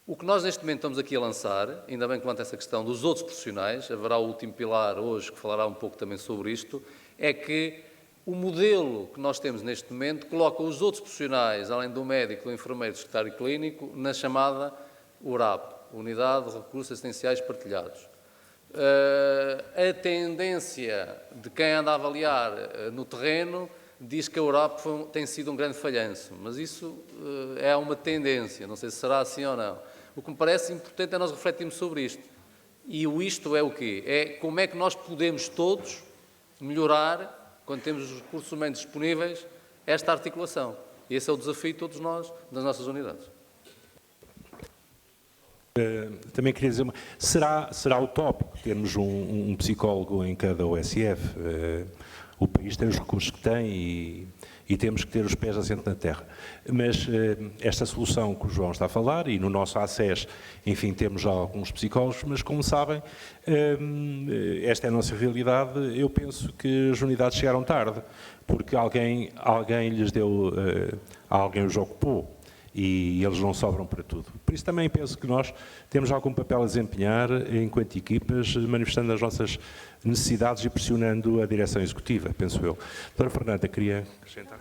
O que nós neste momento estamos aqui a lançar, ainda bem que levanta essa questão dos outros profissionais, haverá o último pilar hoje que falará um pouco também sobre isto, é que o modelo que nós temos neste momento coloca os outros profissionais, além do médico, do enfermeiro, do secretário clínico, na chamada URAP, Unidade de Recursos Assistenciais Partilhados. A tendência de quem anda a avaliar no terreno diz que a URAP tem sido um grande falhanço, mas isso é uma tendência, não sei se será assim ou não. O que me parece importante é nós refletirmos sobre isto. E o isto é o quê? É como é que nós podemos todos melhorar, quando temos os recursos humanos disponíveis, esta articulação. E esse é o desafio de todos nós, das nossas unidades. Também queria dizer, será utópico termos um psicólogo em cada OSF. O país tem os recursos que tem e temos que ter os pés assentes na terra. Mas esta solução que o João está a falar, e no nosso ACES, enfim, temos já alguns psicólogos, mas como sabem, esta é a nossa realidade. Eu penso que as unidades chegaram tarde, porque alguém lhes deu, alguém os ocupou. E eles não sobram para tudo. Por isso também penso que nós temos algum papel a desempenhar enquanto equipas, manifestando as nossas necessidades e pressionando a direção executiva, penso eu. Doutora Fernanda, queria acrescentar?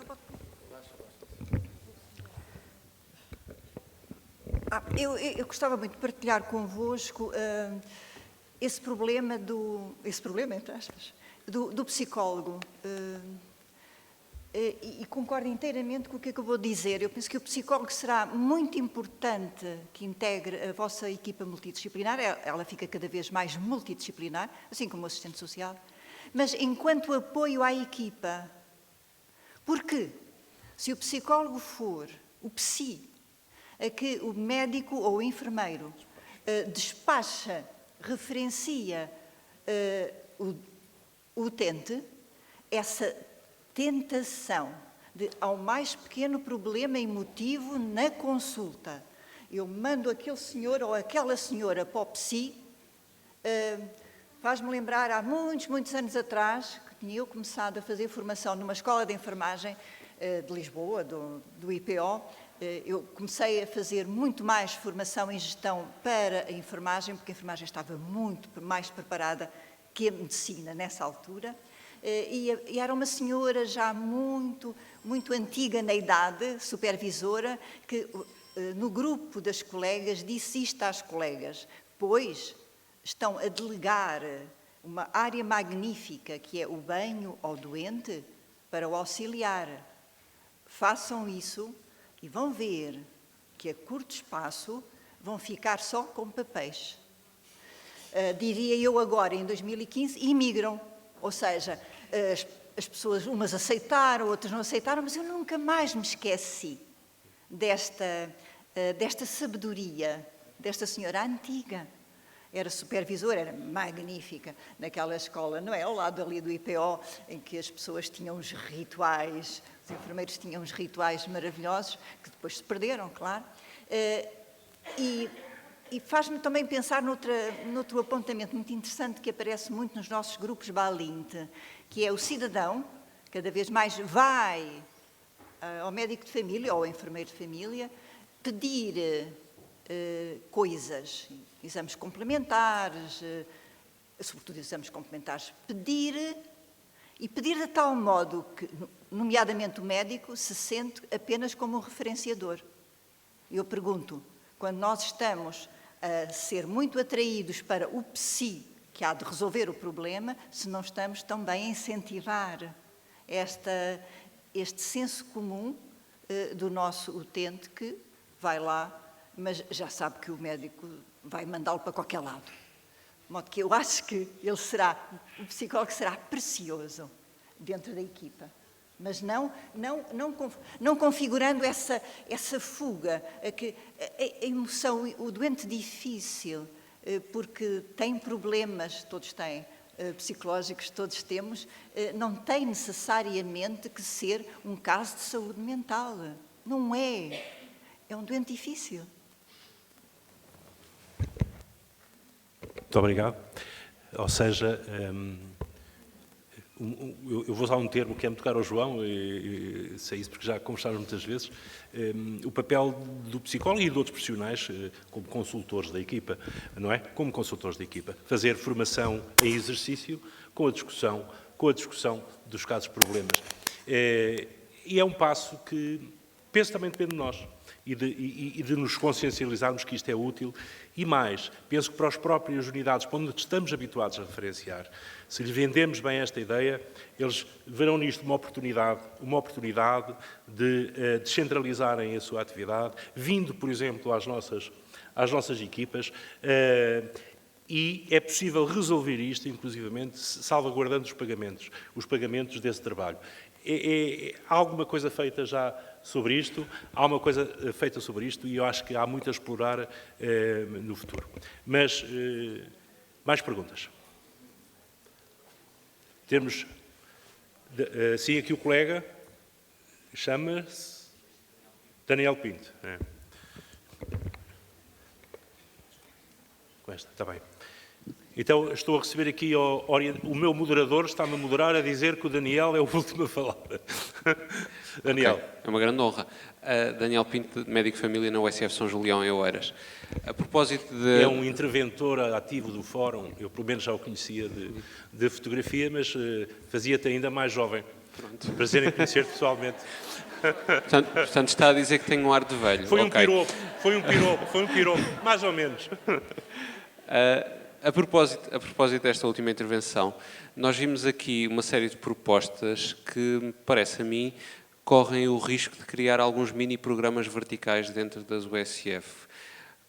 Eu gostava muito de partilhar convosco esse problema, entre aspas, do psicólogo. e concordo inteiramente com o que acabou de dizer. Eu penso que o psicólogo será muito importante que integre a vossa equipa multidisciplinar. Ela fica cada vez mais multidisciplinar, assim como o assistente social. Mas enquanto apoio à equipa, porque se o psicólogo for o psi, a que o médico ou o enfermeiro despacha, referencia o utente, essa tentação de, ao mais pequeno problema emotivo na consulta, eu mando aquele senhor ou aquela senhora para o psi, faz-me lembrar, há muitos anos atrás, que tinha eu começado a fazer formação numa escola de enfermagem de Lisboa, do IPO. Eu comecei a fazer muito mais formação em gestão para a enfermagem, porque a enfermagem estava muito mais preparada que a medicina nessa altura. E era uma senhora já muito antiga na idade, supervisora, que no grupo das colegas disse isto às colegas: pois estão a delegar uma área magnífica que é o banho ao doente para o auxiliar. Façam isso e vão ver que a curto espaço vão ficar só com papéis. Diria eu agora, em 2015, imigram. Ou seja, as pessoas, umas aceitaram, outras não aceitaram, mas eu nunca mais me esqueci desta sabedoria desta senhora antiga. Era supervisora, era magnífica naquela escola, não é? Ao lado ali do IPO, em que as pessoas tinham os rituais, os enfermeiros tinham uns rituais maravilhosos, que depois se perderam, claro. E faz-me também pensar noutro apontamento muito interessante que aparece muito nos nossos grupos Balinte, que é o cidadão, cada vez mais vai ao médico de família ou ao enfermeiro de família pedir coisas, exames complementares, sobretudo exames complementares, pedir de tal modo que, nomeadamente o médico, se sente apenas como um referenciador. Eu pergunto, quando nós estamos a ser muito atraídos para o psi, que há de resolver o problema, se não estamos também a incentivar este senso comum do nosso utente que vai lá, mas já sabe que o médico vai mandá-lo para qualquer lado. De modo que eu acho que o psicólogo será precioso dentro da equipa, mas não configurando essa fuga, a emoção, o doente difícil, porque tem problemas, todos têm, psicológicos, todos temos, não tem necessariamente que ser um caso de saúde mental. Não é. É um doente difícil. Muito obrigado. Ou seja, eu vou usar um termo que é muito caro ao João, e sei isso porque já conversámos muitas vezes, o papel do psicólogo e de outros profissionais como consultores da equipa, não é? Como consultores da equipa. Fazer formação em exercício com a discussão dos casos problemas. E é um passo que penso também depende de nós. E de nos consciencializarmos que isto é útil. E mais, penso que para as próprias unidades, para onde estamos habituados a referenciar, se lhes vendemos bem esta ideia, eles verão nisto uma oportunidade de descentralizarem a sua atividade, vindo, por exemplo, às nossas equipas, e é possível resolver isto, inclusivamente, salvaguardando os pagamentos desse trabalho. Há alguma coisa feita já sobre isto, e eu acho que há muito a explorar no futuro. Mas, mais perguntas? Temos, sim, aqui o colega, chama-se Daniel Pinto. Com esta, está bem. Então, estou a receber aqui o meu moderador, está-me a moderar a dizer que o Daniel é o último a falar. Daniel. Okay. É uma grande honra. Daniel Pinto, médico de família na USF São Julião, em Oeiras. A propósito de... É um interventor ativo do fórum, eu pelo menos já o conhecia de fotografia, mas fazia-te ainda mais jovem. Pronto. Prazer em conhecer-te pessoalmente. Portanto, está a dizer que tenho um ar de velho. Foi um piropo, mais ou menos. A propósito desta última intervenção, nós vimos aqui uma série de propostas que, parece a mim, correm o risco de criar alguns mini-programas verticais dentro das USF.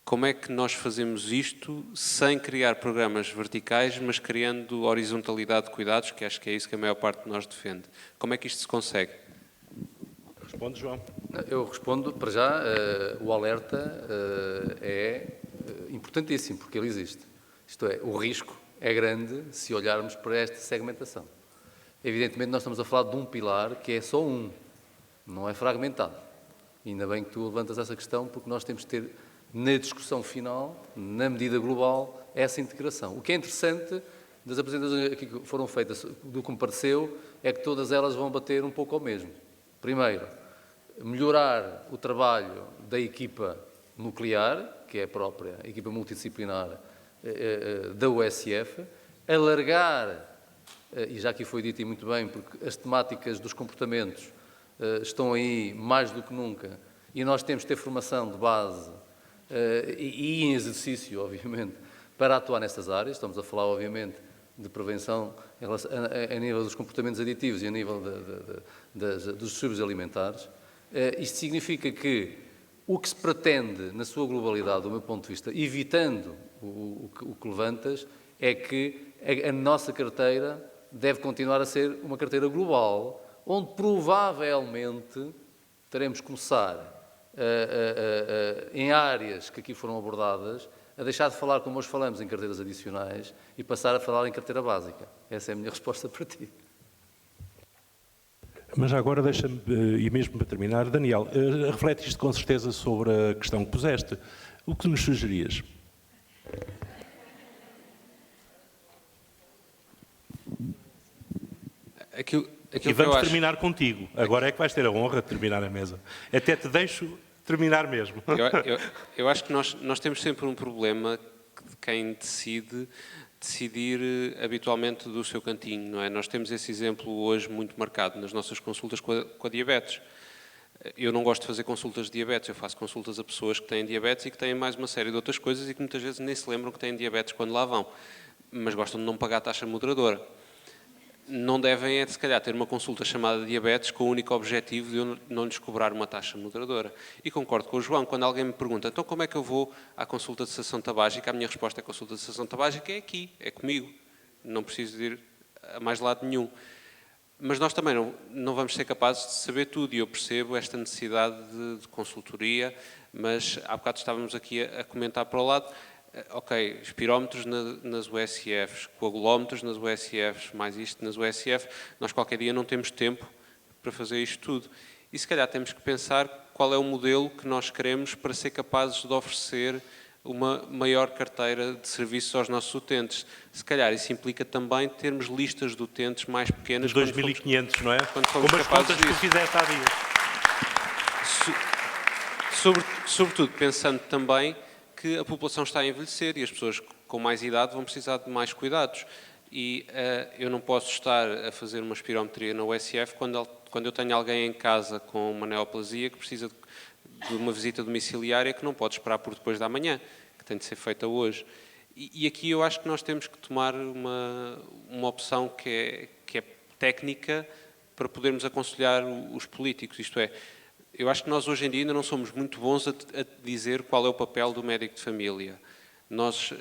Como é que nós fazemos isto sem criar programas verticais, mas criando horizontalidade de cuidados, que acho que é isso que a maior parte de nós defende? Como é que isto se consegue? Responde, João. Eu respondo, para já, o alerta é importantíssimo, porque ele existe. Isto é, o risco é grande se olharmos para esta segmentação. Evidentemente, nós estamos a falar de um pilar que é só um, não é fragmentado. E ainda bem que tu levantas essa questão, porque nós temos de ter, na discussão final, na medida global, essa integração. O que é interessante das apresentações aqui que foram feitas, do que me pareceu, é que todas elas vão bater um pouco ao mesmo. Primeiro, melhorar o trabalho da equipa nuclear, que é a própria equipa multidisciplinar da USF, alargar, e já aqui foi dito e muito bem, porque as temáticas dos comportamentos estão aí mais do que nunca, e nós temos de ter formação de base e em exercício, obviamente, para atuar nestas áreas. Estamos a falar, obviamente, de prevenção a nível dos comportamentos aditivos e a nível dos distúrbios alimentares. Isto significa que o que se pretende, na sua globalidade, do meu ponto de vista, evitando o que levantas, é que a nossa carteira deve continuar a ser uma carteira global, onde provavelmente teremos que começar, em áreas que aqui foram abordadas, a deixar de falar como hoje falamos em carteiras adicionais e passar a falar em carteira básica. Essa é a minha resposta para ti. Mas agora deixa-me, e mesmo para terminar, Daniel, refletiste com certeza sobre a questão que puseste. O que nos sugerias? E vamos terminar contigo. Agora é que vais ter a honra de terminar a mesa. Até te deixo terminar mesmo. Eu acho que nós temos sempre um problema de quem decidir habitualmente do seu cantinho, não é? Nós temos esse exemplo hoje muito marcado nas nossas consultas com a diabetes. Eu não gosto de fazer consultas de diabetes, eu faço consultas a pessoas que têm diabetes e que têm mais uma série de outras coisas e que muitas vezes nem se lembram que têm diabetes quando lá vão, mas gostam de não pagar a taxa moderadora. Não devem, se calhar, ter uma consulta chamada diabetes com o único objetivo de eu não lhes cobrar uma taxa moderadora. E concordo com o João, quando alguém me pergunta, então como é que eu vou à consulta de cessação tabágica? A minha resposta à consulta de cessação tabágica é aqui, é comigo. Não preciso de ir a mais lado nenhum. Mas nós também não vamos ser capazes de saber tudo, e eu percebo esta necessidade de consultoria, mas há bocado estávamos aqui a comentar para o lado, ok, espirómetros nas USFs, coagulómetros nas USFs, mais isto nas USF, nós qualquer dia não temos tempo para fazer isto tudo. E se calhar temos que pensar qual é o modelo que nós queremos para ser capazes de oferecer uma maior carteira de serviços aos nossos utentes. Se calhar isso implica também termos listas de utentes mais pequenas. De 2.500, não é? Quando fomos como as contas que tu fizeste há dias. Sobretudo pensando também que a população está a envelhecer e as pessoas com mais idade vão precisar de mais cuidados. E eu não posso estar a fazer uma espirometria na USF quando eu tenho alguém em casa com uma neoplasia que precisa de uma visita domiciliária que não pode esperar por depois da manhã, que tem de ser feita hoje. E aqui eu acho que nós temos que tomar uma opção que é técnica para podermos aconselhar os políticos, isto é, eu acho que nós hoje em dia ainda não somos muito bons a dizer qual é o papel do médico de família. Nós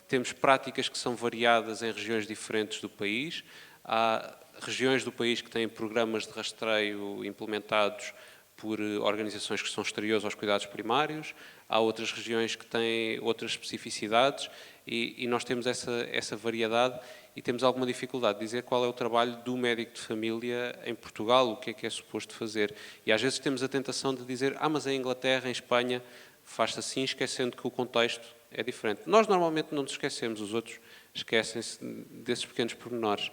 temos práticas que são variadas em regiões diferentes do país. Há regiões do país que têm programas de rastreio implementados por organizações que são exteriores aos cuidados primários. Há outras regiões que têm outras especificidades e nós temos essa variedade e temos alguma dificuldade de dizer qual é o trabalho do médico de família em Portugal, o que é suposto fazer. E às vezes temos a tentação de dizer, mas em Inglaterra, em Espanha, faz-se assim, esquecendo que o contexto é diferente. Nós normalmente não nos esquecemos, os outros esquecem-se desses pequenos pormenores.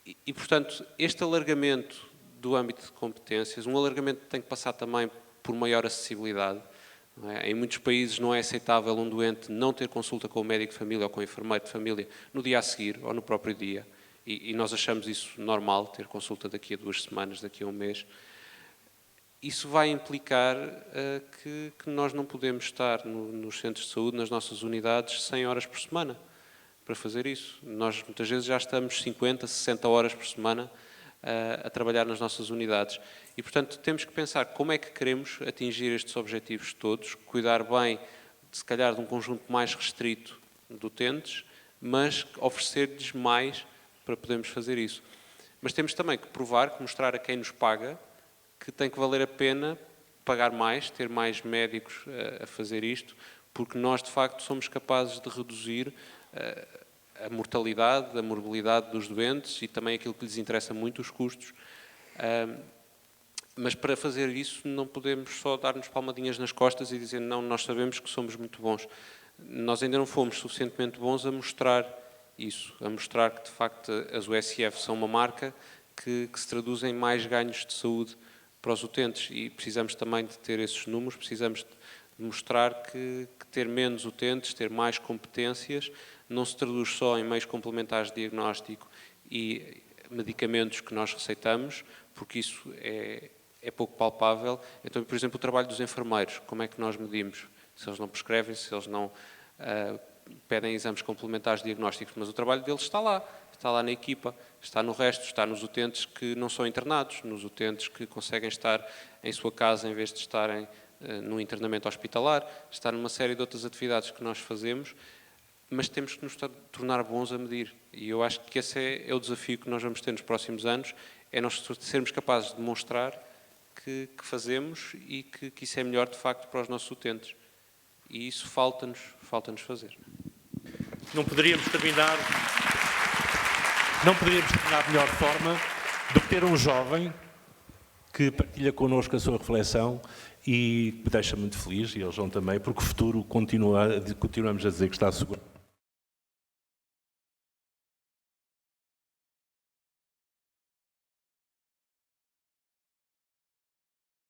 E, portanto, este alargamento do âmbito de competências, um alargamento que tem que passar também por maior acessibilidade. Não é? Em muitos países não é aceitável um doente não ter consulta com o médico de família ou com o enfermeiro de família no dia a seguir ou no próprio dia. E nós achamos isso normal, ter consulta daqui a 2 semanas, daqui a 1 mês. Isso vai implicar que nós não podemos estar nos centros de saúde, nas nossas unidades, 100 horas por semana. para fazer isso. Nós muitas vezes já estamos 50, 60 horas por semana a trabalhar nas nossas unidades. E, portanto, temos que pensar como é que queremos atingir estes objetivos todos, cuidar bem, se calhar, de um conjunto mais restrito de utentes, mas oferecer-lhes mais para podermos fazer isso. Mas temos também que provar, que mostrar a quem nos paga, que tem que valer a pena pagar mais, ter mais médicos a fazer isto, porque nós, de facto, somos capazes de reduzir a mortalidade, a morbilidade dos doentes e também aquilo que lhes interessa muito, os custos. Mas para fazer isso não podemos só dar-nos palmadinhas nas costas e dizer não, nós sabemos que somos muito bons. Nós ainda não fomos suficientemente bons a mostrar isso, a mostrar que de facto as USF são uma marca que se traduz em mais ganhos de saúde para os utentes e precisamos também de ter esses números, precisamos de mostrar que ter menos utentes, ter mais competências, não se traduz só em meios complementares de diagnóstico e medicamentos que nós receitamos, porque isso é pouco palpável. Então, por exemplo, o trabalho dos enfermeiros, como é que nós medimos? Se eles não prescrevem, se eles não pedem exames complementares diagnósticos, mas o trabalho deles está lá na equipa, está no resto, está nos utentes que não são internados, nos utentes que conseguem estar em sua casa em vez de estarem num internamento hospitalar, está numa série de outras atividades que nós fazemos, mas temos que nos tornar bons a medir. E eu acho que esse é o desafio que nós vamos ter nos próximos anos, é nós sermos capazes de demonstrar que fazemos e que isso é melhor, de facto, para os nossos utentes. E isso falta-nos fazer. Não poderíamos terminar de melhor forma do que ter um jovem que partilha connosco a sua reflexão e me deixa muito feliz, e eles vão também, porque o futuro continuamos a dizer que está assegurado.